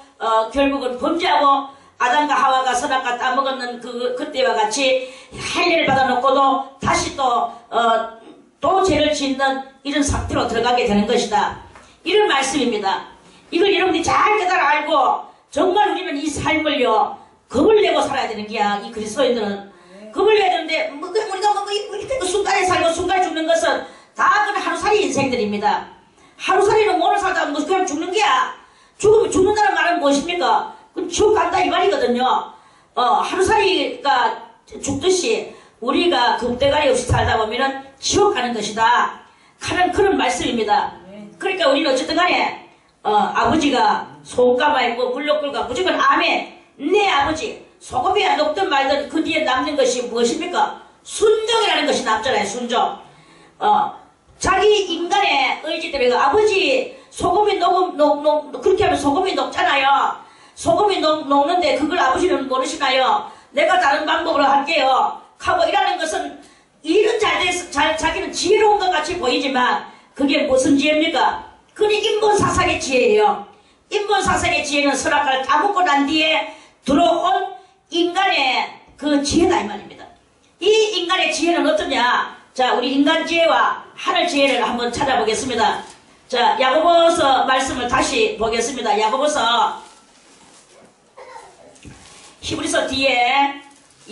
결국은 범죄하고 아담과 하와가 선악과 따먹었는 그때와 같이 할례를 받아놓고도 다시 또 죄를 짓는 이런 상태로 들어가게 되는 것이다. 이런 말씀입니다. 이걸 여러분들이 잘 깨달아 알고 정말 우리는 이 삶을요 겁을 내고 살아야 되는 게야. 이 그리스도인들은 겁을 내야 되는데 우리가 순간에 살고 순간에 죽는 것은 다 그런 하루살이 인생들입니다. 하루살이는 오늘 살다 그냥 죽는 게야. 죽는다는 말은 무엇입니까? 그럼 지옥 간다 이 말이거든요. 하루살이가 죽듯이 우리가 금대가리 없이 살다 보면은 지옥 가는 것이다 하는 그런 말씀입니다. 그러니까 우리는 어쨌든 간에 아버지가 소금가마 있고 물욕불가 무조건 아멘. 내 아버지 소금이야 녹든 말든 그 뒤에 남는 것이 무엇입니까? 순종이라는 것이 남잖아요. 순종. 자기 인간의 의지대로 아버지 소금이 그렇게 하면 소금이 녹잖아요. 소금이 녹는데 그걸 아버지는 모르시나요? 내가 다른 방법으로 할게요 하고 일하는 것은 일은 잘 돼서 자기는 지혜로운 것 같이 보이지만 그게 무슨 지혜입니까? 그게 인본사상의 지혜예요. 인본사상의 지혜는 선악과를 다 먹고 난 뒤에 들어온 인간의 그 지혜다 이 말입니다. 이 인간의 지혜는 어떠냐? 자, 우리 인간 지혜와 하늘 지혜를 한번 찾아보겠습니다. 자, 야고보서 말씀을 다시 보겠습니다. 야고보서 히브리서 뒤에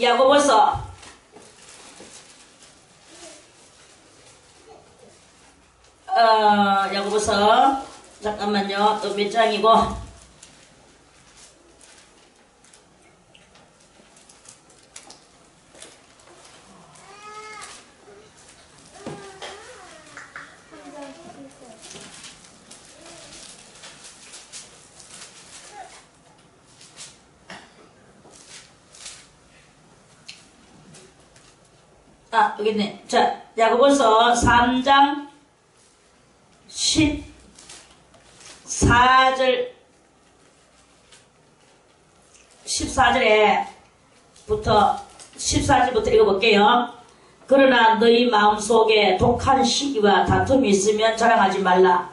야고보서 야고보서 잠깐만요. 또 몇 장이고 여기 있네. 자, 야고보서 3장 14절부터 읽어볼게요. 그러나 너희 마음속에 독한 시기와 다툼이 있으면 자랑하지 말라.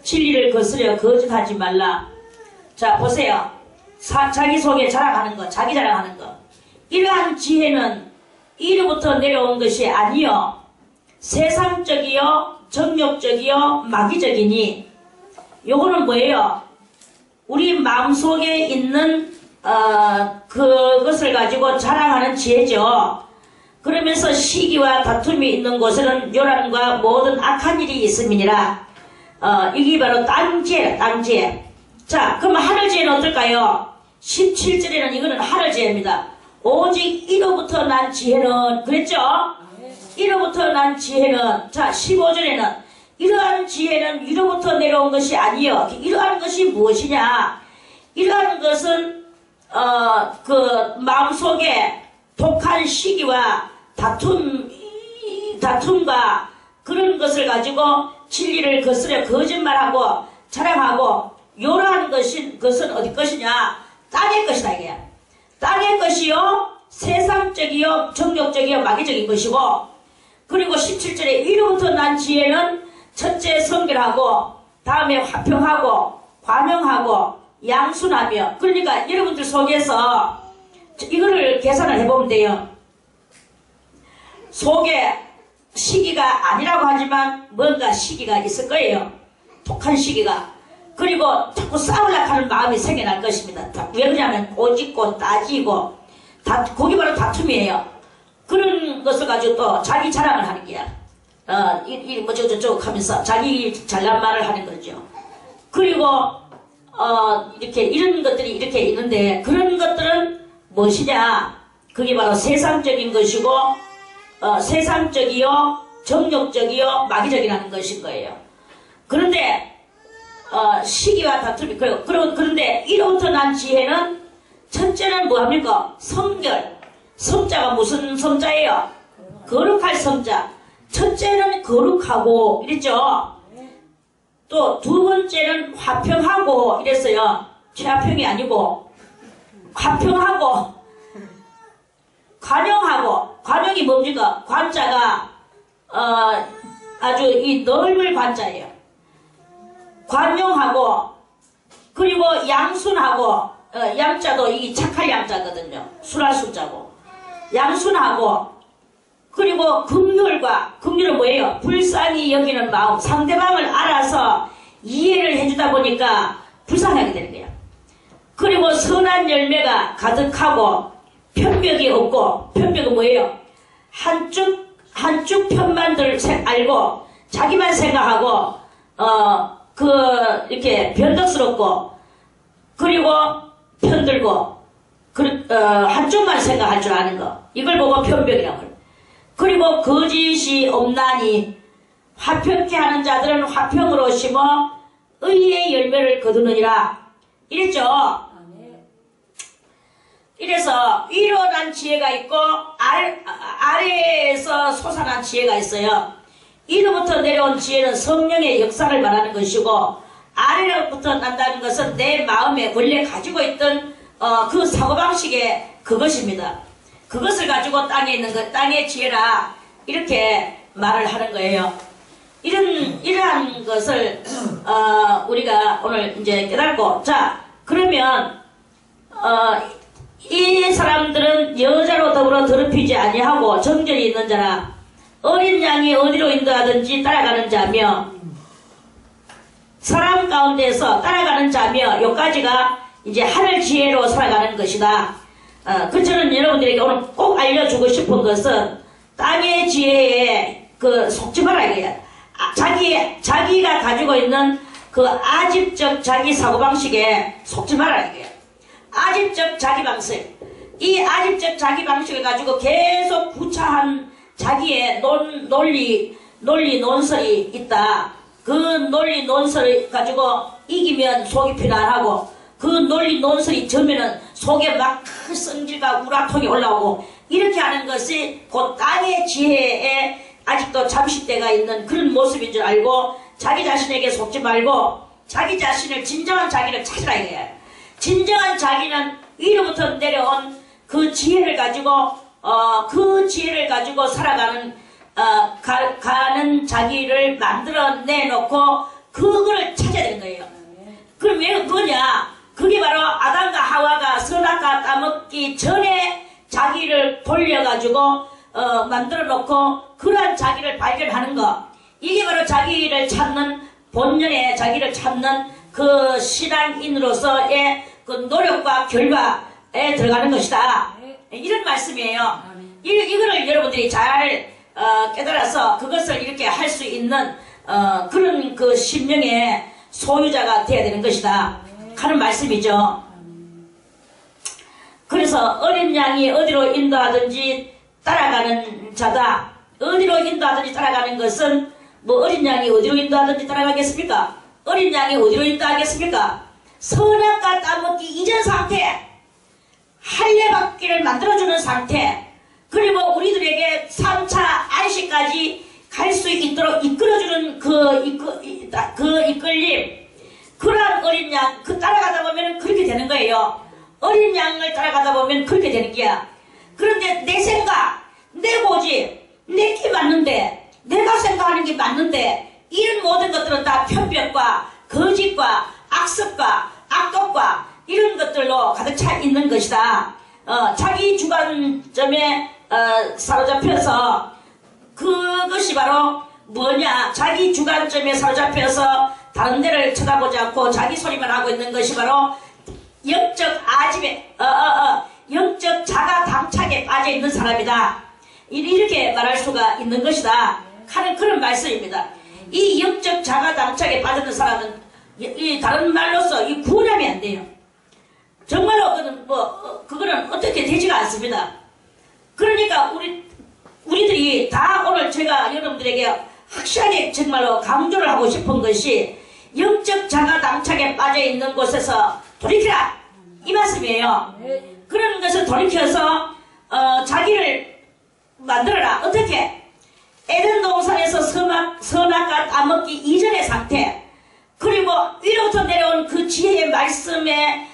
진리를 거스려 거짓하지 말라. 자, 보세요. 자기 속에 자랑하는 거, 자기 자랑하는 거. 이러한 지혜는 이로부터 내려온 것이 아니요 세상적이요 정욕적이요 마귀적이니. 요거는 뭐예요? 우리 마음속에 있는 그것을 가지고 자랑하는 지혜죠. 그러면서 시기와 다툼이 있는 곳에는 요란과 모든 악한 일이 있음이니라. 이게 바로 땅지혜라, 땅지혜. 자, 그럼 하늘지혜는 어떨까요? 17절에는 이거는 하늘지혜입니다. 오직 이로부터 난 지혜는, 그랬죠? 이로부터 난 지혜는, 자, 15절에는 이러한 지혜는 이로부터 내려온 것이 아니요. 이러한 것이 무엇이냐? 이러한 것은 그 마음속에 독한 시기와 다툼과 그런 것을 가지고 진리를 거스려 거짓말하고 자랑하고 요러한 것은 어디 것이냐? 땅의 것이다 이게. 땅의 것이요 세상적이요 정욕적이요 마귀적인 것이고, 그리고 17절에 이로부터 난 지혜는 첫째 성결하고 다음에 화평하고 관용하고 양순하며. 그러니까 여러분들 속에서 이거를 계산을 해보면 돼요. 속에 시기가 아니라고 하지만 뭔가 시기가 있을 거예요. 독한 시기가. 그리고 자꾸 싸우려고 하는 마음이 생겨날 것입니다. 왜 그러냐면 꼬집고 따지고 그게 바로 다툼이에요. 그런 것을 가지고 또 자기 자랑을 하는 거야. 뭐 저쩌고 하면서 자기 잘난 말을 하는 거죠. 그리고 이렇게 이런 것들이 이렇게 있는데, 그런 것들은 무엇이냐? 그게 바로 세상적인 것이고 세상적이요 정욕적이요 마귀적이라는 것인 거예요. 그런데 시기와 다툼이 그런데 이로부터 난 지혜는 첫째는 뭐합니까? 성결. 성자가 무슨 성자예요? 거룩할 성자. 첫째는 거룩하고 이랬죠. 또 두 번째는 화평하고 이랬어요. 최화평이 아니고 화평하고 관용하고. 관용이 뭡니까? 관자가 아주 이 넓을 관자예요. 관용하고, 그리고 양순하고, 양자도 이게 착할 양자거든요. 순할 순자고. 양순하고, 그리고 긍휼은 뭐예요? 불쌍히 여기는 마음. 상대방을 알아서 이해를 해주다 보니까 불쌍하게 되는 거예요. 그리고 선한 열매가 가득하고 편벽이 없고. 편벽은 뭐예요? 한쪽 편만 알고 자기만 생각하고 이렇게 변덕스럽고, 그리고 편들고, 한쪽만 생각할 줄 아는 거. 이걸 보고 편벽이라고 해요. 그리고 거짓이 없나니 화평케 하는 자들은 화평으로 심어 의의 열매를 거두느니라. 이랬죠? 이래서 위로 난 지혜가 있고 아래에서 솟아난 지혜가 있어요. 위로부터 내려온 지혜는 성령의 역사를 말하는 것이고, 아래로부터 난다는 것은 내 마음에 원래 가지고 있던 그 사고방식의 그것입니다. 그것을 가지고 땅에 있는 것, 땅의 지혜라 이렇게 말을 하는 거예요. 이러한 것을 우리가 오늘 이제 깨달고, 자, 그러면 이 사람들은 여자로 더불어 더럽히지 아니하고 정절이 있는 자라. 어린 양이 어디로 인도하든지 따라가는 자며, 사람 가운데서 따라가는 자며, 요까지가 이제 하늘 지혜로 살아가는 것이다. 저는 여러분들에게 오늘 꼭 알려주고 싶은 것은 땅의 지혜에 속지 마라 이거야. 자기가 가지고 있는 그 아집적 자기 사고방식에 속지 말아야 해요. 아집적 자기 방식. 이 아집적 자기 방식을 가지고 계속 구차한 자기의 논리 논설이 있다. 그 논리 논설을 가지고 이기면 속이 피난하고 그 논리 논설이 져면은 속에 막 큰 성질과 우라통이 올라오고 이렇게 하는 것이 곧 땅의 지혜에 아직도 잠식대가 있는 그런 모습인 줄 알고 자기 자신에게 속지 말고 자기 자신을 진정한 자기를 찾으라 이거예요. 진정한 자기는 위로부터 내려온 그 지혜를 가지고 살아가는 가는 자기를 만들어내놓고 그거를 찾아야 되는 거예요. 그럼 왜 그거냐? 그게 바로 아담과 하와가 선악과 따먹기 전에 자기를 돌려가지고 만들어놓고 그러한 자기를 발견하는 거. 이게 바로 자기를 찾는 본연의 자기를 찾는 그 신앙인으로서의 그 노력과 결과에 들어가는 것이다. 이런 말씀이에요. 이거를 여러분들이 잘 깨달아서 그것을 이렇게 할 수 있는 그런 그 심령의 소유자가 되어야 되는 것이다 하는 말씀이죠. 그래서 어린 양이 어디로 인도하든지 따라가는 자다. 어디로 인도하든지 따라가는 것은 뭐 어린 양이 어디로 인도하든지 따라가겠습니까? 어린 양이 어디로 인도하겠습니까? 선악과 따먹기 이전 상태, 할례받기를 만들어주는 상태, 그리고 우리들에게 3차 안식까지 갈 수 있도록 이끌어주는 그 이끌림, 그러한 어린 양, 따라가다 보면 그렇게 되는 거예요. 어린 양을 따라가다 보면 그렇게 되는 거야. 그런데 내 생각, 내 고집, 내게 맞는데, 내가 생각하는 게 맞는데, 이런 모든 것들은 다 편견과 거짓과 악습과 악독과 이런 것들로 가득 차 있는 것이다. 자기 주관점에 사로잡혀서 그것이 바로 뭐냐? 자기 주관점에 사로잡혀서 다른 데를 쳐다보지 않고 자기 소리만 하고 있는 것이 바로 영적 아집에 영적 자가 당착에 빠져 있는 사람이다. 이렇게 말할 수가 있는 것이다 하는 그런 말씀입니다. 이 영적 자가 당착에 빠져있는 사람은 이 다른 말로서 이 구원하면 안 돼요. 정말로 그거는 어떻게 되지가 않습니다. 그러니까 우리들이 다 오늘 제가 여러분들에게 확실하게 정말로 강조를 하고 싶은 것이 영적 자가 당착에 빠져있는 곳에서 돌이키라 이 말씀이에요. 그런 것을 돌이켜서 자기를 만들어라. 어떻게? 에덴 동산에서 선악과 따먹기 이전의 상태, 그리고 위로부터 내려온 그 지혜의 말씀에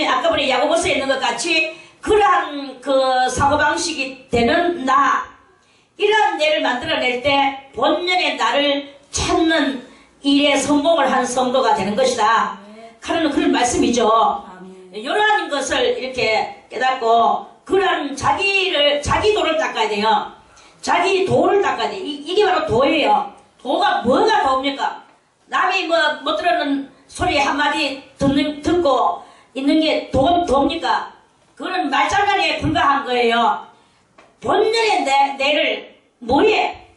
아까 우리 야고보서에 있는 것 같이 그러한 그 사고방식이 되는 나, 이러한 내를 만들어낼 때 본연의 나를 찾는 일에 성공을 한 성도가 되는 것이다 하는 그런 말씀이죠. 이러한 것을 이렇게 깨닫고 그러한 자기 도를 닦아야 돼요. 자기 도를 닦아야 돼. 이게 바로 도예요. 도가 뭐가 도입니까? 남이 못 들었는 소리 한마디 듣고 있는 게 도입니까? 그거는 말장난에 불과한 거예요. 본연의 내를 뭐해?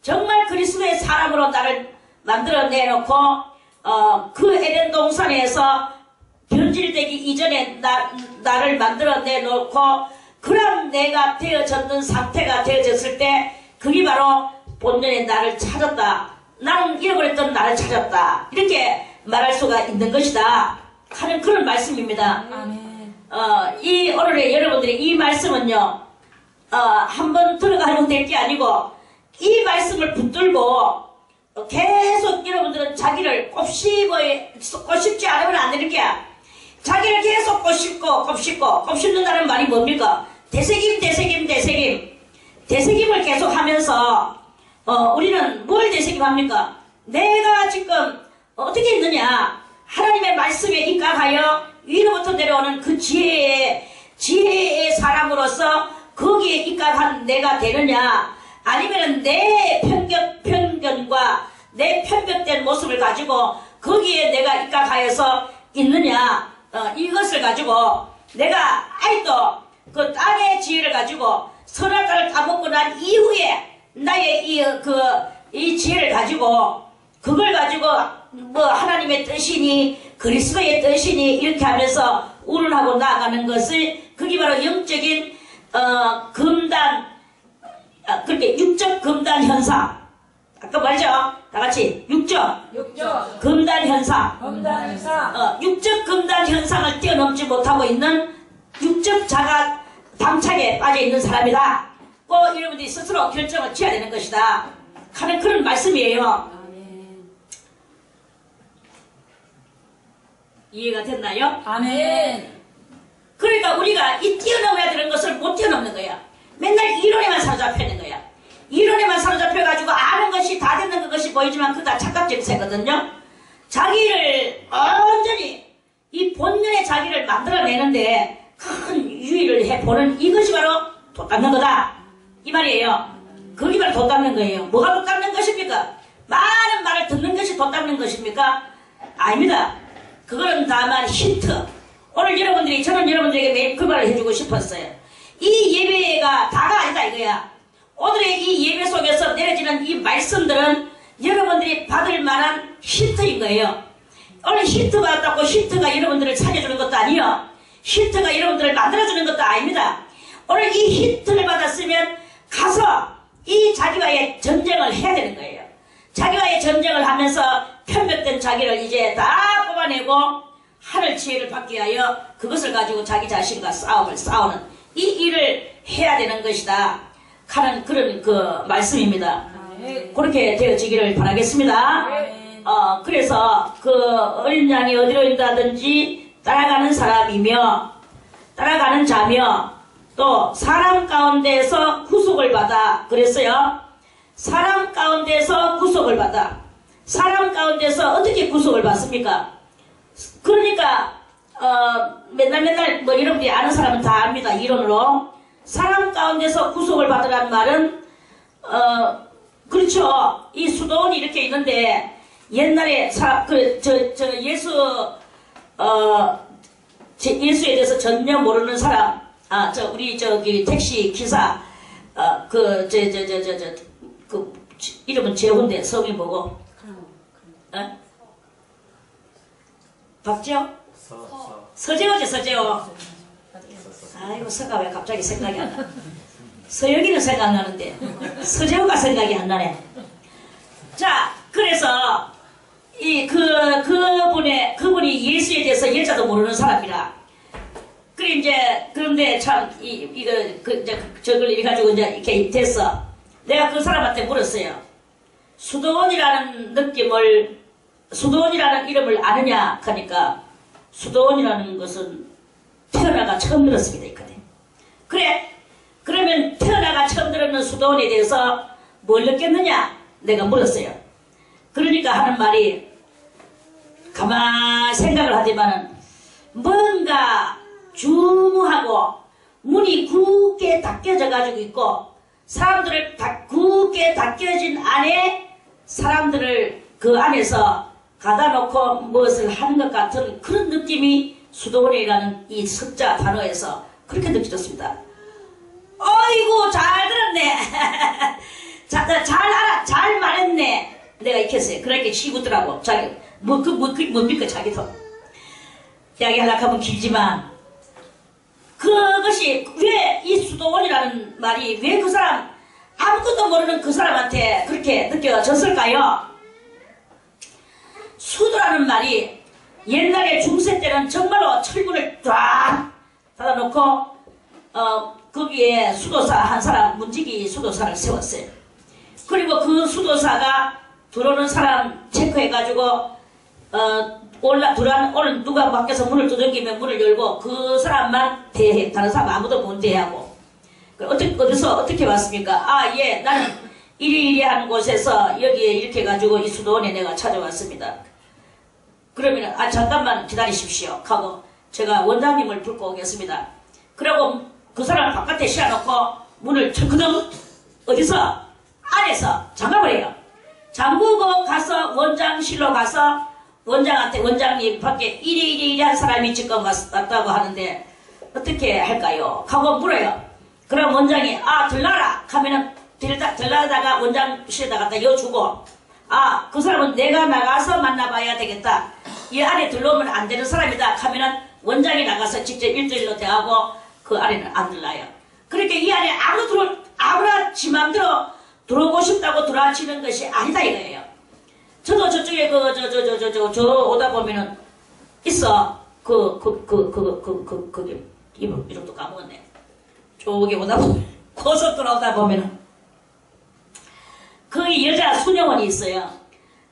정말 그리스도의 사람으로 나를 만들어내놓고 그 에덴 동산에서 변질되기 이전에 나를 만들어내놓고 그런 내가 되어졌는 상태가 되어졌을 때 그게 바로 본연의 나를 찾았다. 나는 잃어버렸던 나를 찾았다. 이렇게 말할 수가 있는 것이다 하는 그런 말씀입니다. 이 오늘의 여러분들이 이 말씀은요 한번 들어가면 될 게 아니고 이 말씀을 붙들고 계속 여러분들은 자기를 곱씹지 않으면 안 되는 게야. 자기를 계속 곱씹는다는 말이 뭡니까? 되새김을 계속 하면서 우리는 뭘 되새김합니까? 내가 지금 어떻게 있느냐? 하나님의 말씀에 입각하여 위로부터 내려오는 그 지혜의 사람으로서 거기에 입각한 내가 되느냐? 아니면 내 편견과 내 편견된 모습을 가지고 거기에 내가 입각하여서 있느냐? 이것을 가지고 내가 아직도 그 땅의 지혜를 가지고 선악과를 따먹고 난 이후에 나의 이 지혜를 가지고 그걸 가지고 뭐 하나님의 뜻이니 그리스도의 뜻이니 이렇게 하면서 운운하고 나아가는 것을 그게 바로 영적인 금단 그렇게 육적 금단 현상. 아까 말이죠. 다 같이 육적 금단 현상. 육적 금단 현상을 뛰어넘지 못하고 있는 육적 자가 당착에 빠져 있는 사람이다. 꼭 여러분들이 스스로 결정을 지어야 되는 것이다 하는 그런 말씀이에요. 이해가 됐나요? 아멘. 그러니까 우리가 이 뛰어넘어야 되는 것을 못 뛰어넘는 거야. 맨날 이론에만 사로잡혀 있는 거야. 이론에만 사로잡혀가지고 아는 것이 다 되는 것이 보이지만 그거 다 착각 증세거든요. 자기를 완전히 이 본연의 자기를 만들어내는데 큰 유의를 해보는 이것이 바로 도 닦는 거다 이 말이에요. 그게 바로 도 닦는 거예요. 뭐가 도 닦는 것입니까? 많은 말을 듣는 것이 도 닦는 것입니까? 아닙니다. 그거는 다만 힌트. 오늘 여러분들이 저는 여러분들에게 매일 그 말을 해주고 싶었어요. 이 예배가 다가 아니다 이거야. 오늘의 이 예배 속에서 내려지는 이 말씀들은 여러분들이 받을 만한 힌트인 거예요. 오늘 힌트 받았다고 힌트가 여러분들을 살려주는 것도 아니요. 힌트가 여러분들을 만들어주는 것도 아닙니다. 오늘 이 힌트를 받았으면 가서 이 자기와의 전쟁을 해야 되는 거예요. 자기와의 전쟁을 하면서 편벽된 자기를 이제 다 뽑아내고 하늘 지혜를 받기 위하여 그것을 가지고 자기 자신과 싸움을 싸우는 이 일을 해야 되는 것이다 하는 그런 그 말씀입니다. 그렇게 되어지기를 바라겠습니다. 그래서 그 어린 양이 어디로 인다든지 따라가는 사람이며 따라가는 자며 또 사람 가운데서 구속을 받아 그랬어요. 사람 가운데서 구속을 받아. 사람 가운데서 어떻게 구속을 받습니까? 그러니까 맨날 뭐 여러분들이 아는 사람은 다 압니다. 이론으로. 사람 가운데서 구속을 받으라는 말은 그렇죠. 이 수도원이 이렇게 있는데 옛날에 예수에 대해서 전혀 모르는 사람 우리 저기 택시 기사 이름은 재훈데 성이 뭐고? 박재호? 서재호지 서재호. 아이고 서가 왜 갑자기 생각이 안 나. 서영이는 생각나는데 서재호가 생각이 안 나네. 자 그래서 그분이 예수에 대해서 여자도 모르는 사람이라. 그런데 참 저걸 이래 가지고 이제 이렇게 됐어. 내가 그 사람한테 물었어요. 수도원이라는 이름을 아느냐 하니까 수도원이라는 것은 태어나가 처음 들었습니다. 있거든. 그래. 그러면 태어나가 처음 들었는 수도원에 대해서 뭘 느꼈느냐? 내가 물었어요. 그러니까 하는 말이 가만히 생각을 하지만은 뭔가 중후하고 문이 굳게 닫혀져 가지고 있고 사람들을 굳게 닫혀진 안에 사람들을 그 안에서 가다 놓고 무엇을 하는 것 같은 그런 느낌이 수도원이라는 이 석자 단어에서 그렇게 느껴졌습니다. 어이구 잘 들었네. 잘 말했네. 내가 이렇게 했어요. 그렇게 쉬고더라고. 자기 뭡니까 자기도. 이야기하려고 하면 길지만 그것이 왜 이 수도원이라는 말이 왜 그 사람 아무것도 모르는 그 사람한테 그렇게 느껴졌을까요? 수도라는 말이 옛날에 중세 때는 정말로 철문을 쫙 닫아놓고 거기에 수도사 한 사람 문지기 수도사를 세웠어요. 그리고 그 수도사가 들어오는 사람 체크해가지고 오늘 누가 밖에서 문을 두들기면 문을 열고 그 사람만 대해. 다른 사람 아무도 못 대하고. 어디서 어떻게 왔습니까? 예, 나는 이리이리한 곳에서 여기에 이렇게 해가지고 이 수도원에 내가 찾아왔습니다. 그러면 잠깐만 기다리십시오 하고 제가 원장님을 불고 오겠습니다. 그리고 그 사람을 바깥에 씌워놓고 문을 철크덩 어디서? 안에서 잠가버려요. 잠그고 가서 원장실로 가서 원장한테 원장님 밖에 이리이리한 사람이 지금 왔다고 하는데 어떻게 할까요? 하고 물어요. 그럼 원장이 들라라 하면은 들라다가 원장실에다 갖다 여주고, 아, 그 사람은 내가 나가서 만나봐야 되겠다. 이 안에 들러오면 안 되는 사람이다 하면은 원장이 나가서 직접 1대1로 대하고 그 안에는 안 들라요. 그러니까 이 안에 아무나 지 맘대로 들어오고 싶다고 들어와치는 것이 아니다 이거예요. 저도 저쪽에 저 오다 보면은 있어. 이름도 까먹었네. 저기 오다 보면, 고속도로 오다 보면은 거기 여자 수녀원이 있어요.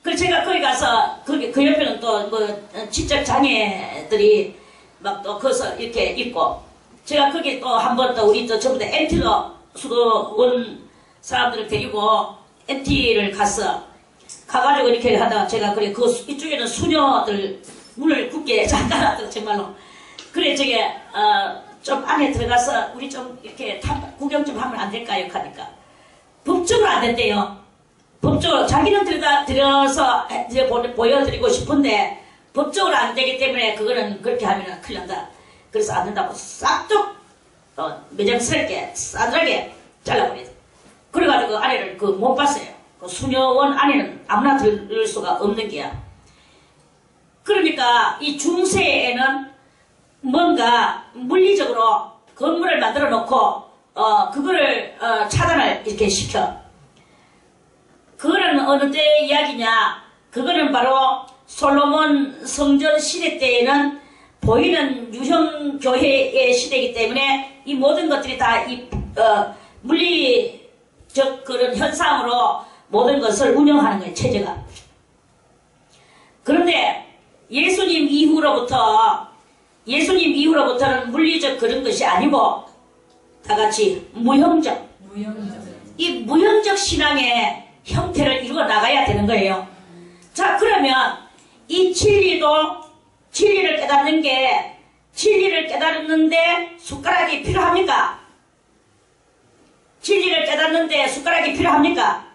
그래서 제가 거기 가서 그 옆에는 또 뭐 지적 장애들이 막 또 거기서 이렇게 있고, 제가 거기 또 한 번 또 우리 또 전부 다 MT로 수도원 사람들을 데리고 MT를 가가지고 이렇게 하다가 제가 그래 이쪽에는 수녀들 문을 굳게 잠가놨더라 정말로. 그래 저게 좀 안에 들어가서 우리 좀 이렇게 구경 좀 하면 안 될까요? 하니까 법적으로 안 된대요. 법적으로 자기는 들여서 보여드리고 싶은데 법적으로 안 되기 때문에 그거는 그렇게 하면 큰일 난다. 그래서 안 된다고 싹둑 매정스럽게 싸늘하게 잘라버리죠. 그래가지고 아내를 못 봤어요. 그 수녀원 안에는 아무나 들을 수가 없는 게야. 그러니까 이 중세에는 뭔가 물리적으로 건물을 만들어 놓고 그거를 차단을 이렇게 시켜. 그거는 어느 때 이야기냐? 그거는 바로 솔로몬 성전 시대 때에는 보이는 유형 교회의 시대이기 때문에 이 모든 것들이 다 이 물리적 그런 현상으로 모든 것을 운영하는 거예요, 체제가. 그런데 예수님 이후로부터는 물리적 그런 것이 아니고 다 같이 무형적. 이 무형적 신앙의 형태를 이루어 나가야 되는 거예요. 자, 그러면 이 진리를 깨달았는데 숟가락이 필요합니까? 진리를 깨닫는데 숟가락이 필요합니까?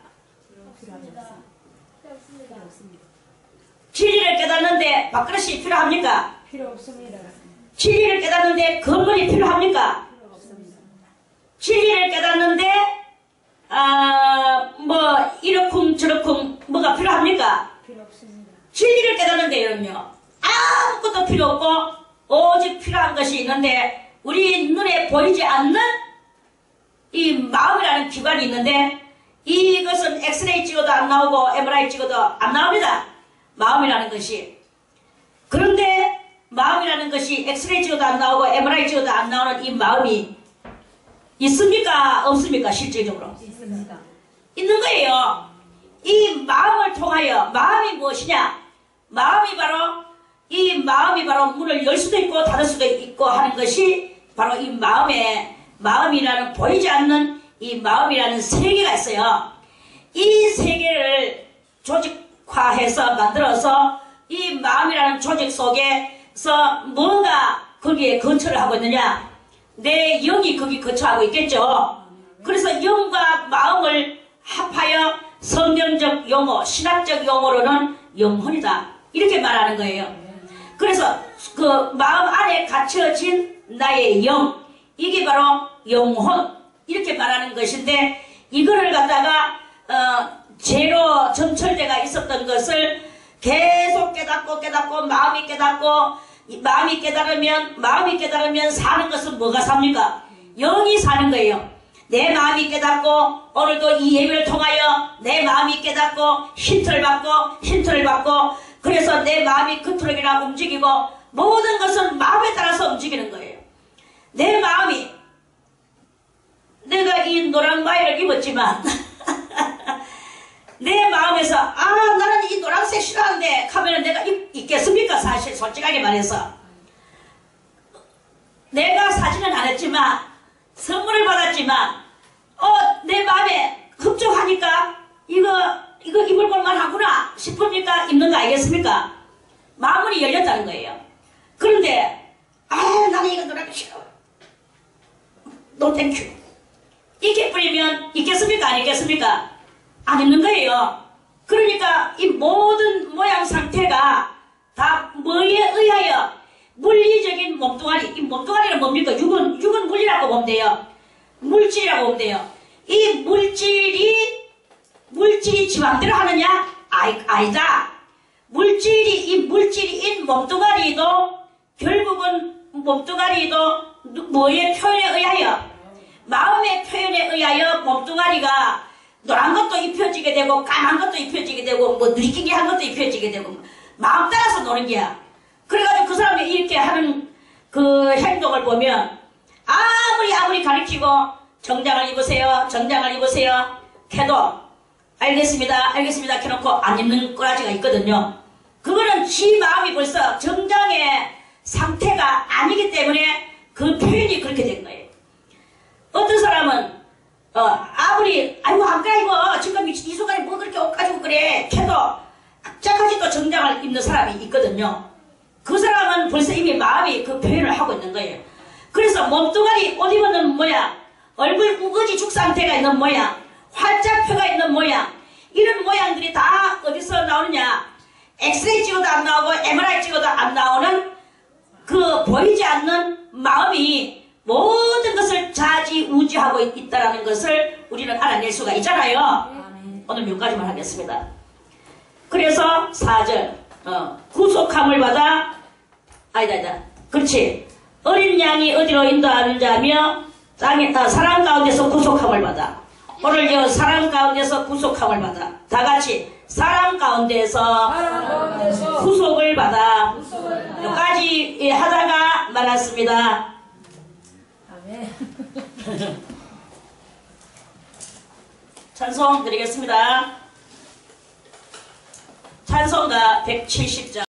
진리를 깨닫는데 밥그릇이 필요합니까? 필요 없습니다. 진리를 깨닫는데 건물이 필요합니까? 필요 없습니다. 진리를 깨닫는데 뭐 이러쿵 저러쿵 뭐가 필요합니까? 필요 없습니다. 진리를 깨닫는데요 아무것도 필요 없고 오직 필요한 것이 있는데 우리 눈에 보이지 않는 이 마음이라는 기관이 있는데 이것은 엑스레이 찍어도 안 나오고 MRI 찍어도 안 나옵니다. 마음이라는 것이. 그런데 마음이라는 것이 엑스레이 찍어도 안 나오고 MRI 찍어도 안 나오는 이 마음이 있습니까? 없습니까? 실질적으로? 있습니다. 있는 거예요. 이 마음을 통하여 마음이 무엇이냐? 마음이 바로 문을 열 수도 있고 닫을 수도 있고 하는 것이 바로 이 마음이라는 보이지 않는 이 마음이라는 세계가 있어요. 이 세계를 조직화해서 만들어서 이 마음이라는 조직 속에서 뭔가 거기에 거처를 하고 있느냐? 내 영이 거기 거처하고 있겠죠. 그래서 영과 마음을 합하여 성경적 용어, 신학적 용어로는 영혼이다. 이렇게 말하는 거예요. 그래서 그 마음 안에 갇혀진 나의 영, 이게 바로 영혼, 이렇게 말하는 것인데, 이거를 갖다가 죄로 점철대가 있었던 것을 계속 깨닫고 마음이 깨달으면 사는 것은 뭐가 삽니까? 영이 사는 거예요. 내 마음이 깨닫고 오늘도 이 예배를 통하여 내 마음이 깨닫고 힌트를 받고 그래서 내 마음이 그토록이나 움직이고 모든 것은 마음에 따라서 움직이는 거예요. 내 마음이 내가 이 노란 마이를 입었지만 내 마음에서 나는 이 노란색 싫어하는데 하면 내가 입겠습니까? 사실 솔직하게 말해서 내가 사진은 안 했지만 선물을 받았지만 내 마음에 흡족하니까 이거 입을 볼만 하구나 싶으니까 입는 거 아니겠습니까? 마음이 열렸다는 거예요. 그런데 나는 이거 노란색 싫어. 노 땡큐. 이렇게 뿌리면 있겠습니까? 안 있겠습니까? 안 있는 거예요. 그러니까 이 모든 모양 상태가 다 뭐에 의하여 물리적인 몸뚱아리, 이 몸뚱아리는 뭡니까? 육은 물리라고 보면 돼요. 물질이라고 보면 돼요. 이 물질이 지 맘대로 하느냐? 아니다. 물질인 몸뚱아리도 결국은 몸뚱아리도 뭐의 표현에 의하여 마음의 표현에 의하여 몸뚱아리가 노란 것도 입혀지게 되고 까만 것도 입혀지게 되고 뭐 느리끼게 한 것도 입혀지게 되고 마음 따라서 노는 게야. 그래가지고 그 사람이 이렇게 하는 그 행동을 보면 아무리 가르치고 정장을 입으세요 해도 알겠습니다 해놓고 안 입는 꼬라지가 있거든요. 그거는 지 마음이 벌써 정장의 상태가 아니기 때문에 그 표현이 그렇게 된 거예요. 어떤 사람은 아이고 안 그래 이거 지금 이 순간에 뭐 그렇게 옷 가지고 그래 해도 악착같이 또 정장을 입는 사람이 있거든요. 그 사람은 벌써 이미 마음이 그 표현을 하고 있는 거예요. 그래서 몸뚱아리 옷 입는 모양, 얼굴 우거지 죽 상태가 있는 모양, 활자표가 있는 모양, 이런 모양들이 다 어디서 나오느냐? 엑스레이 찍어도 안 나오고 MRI 찍어도 안 나오는 그 보이지 않는 마음이 모든 것을 좌지우지하고 있다는 것을 우리는 알아낼 수가 있잖아요. 오늘 몇 가지만 하겠습니다. 그래서 4절 구속함을 받아 아니다 그렇지. 어린 양이 어디로 인도하는 자며 사랑 가운데서 구속함을 받아. 오늘 이 사랑 가운데서 구속함을 받아. 다 같이 사랑 가운데서 구속을 받아. 여기까지 하다가 말았습니다. 아멘. 찬송 드리겠습니다. 찬송가 170장.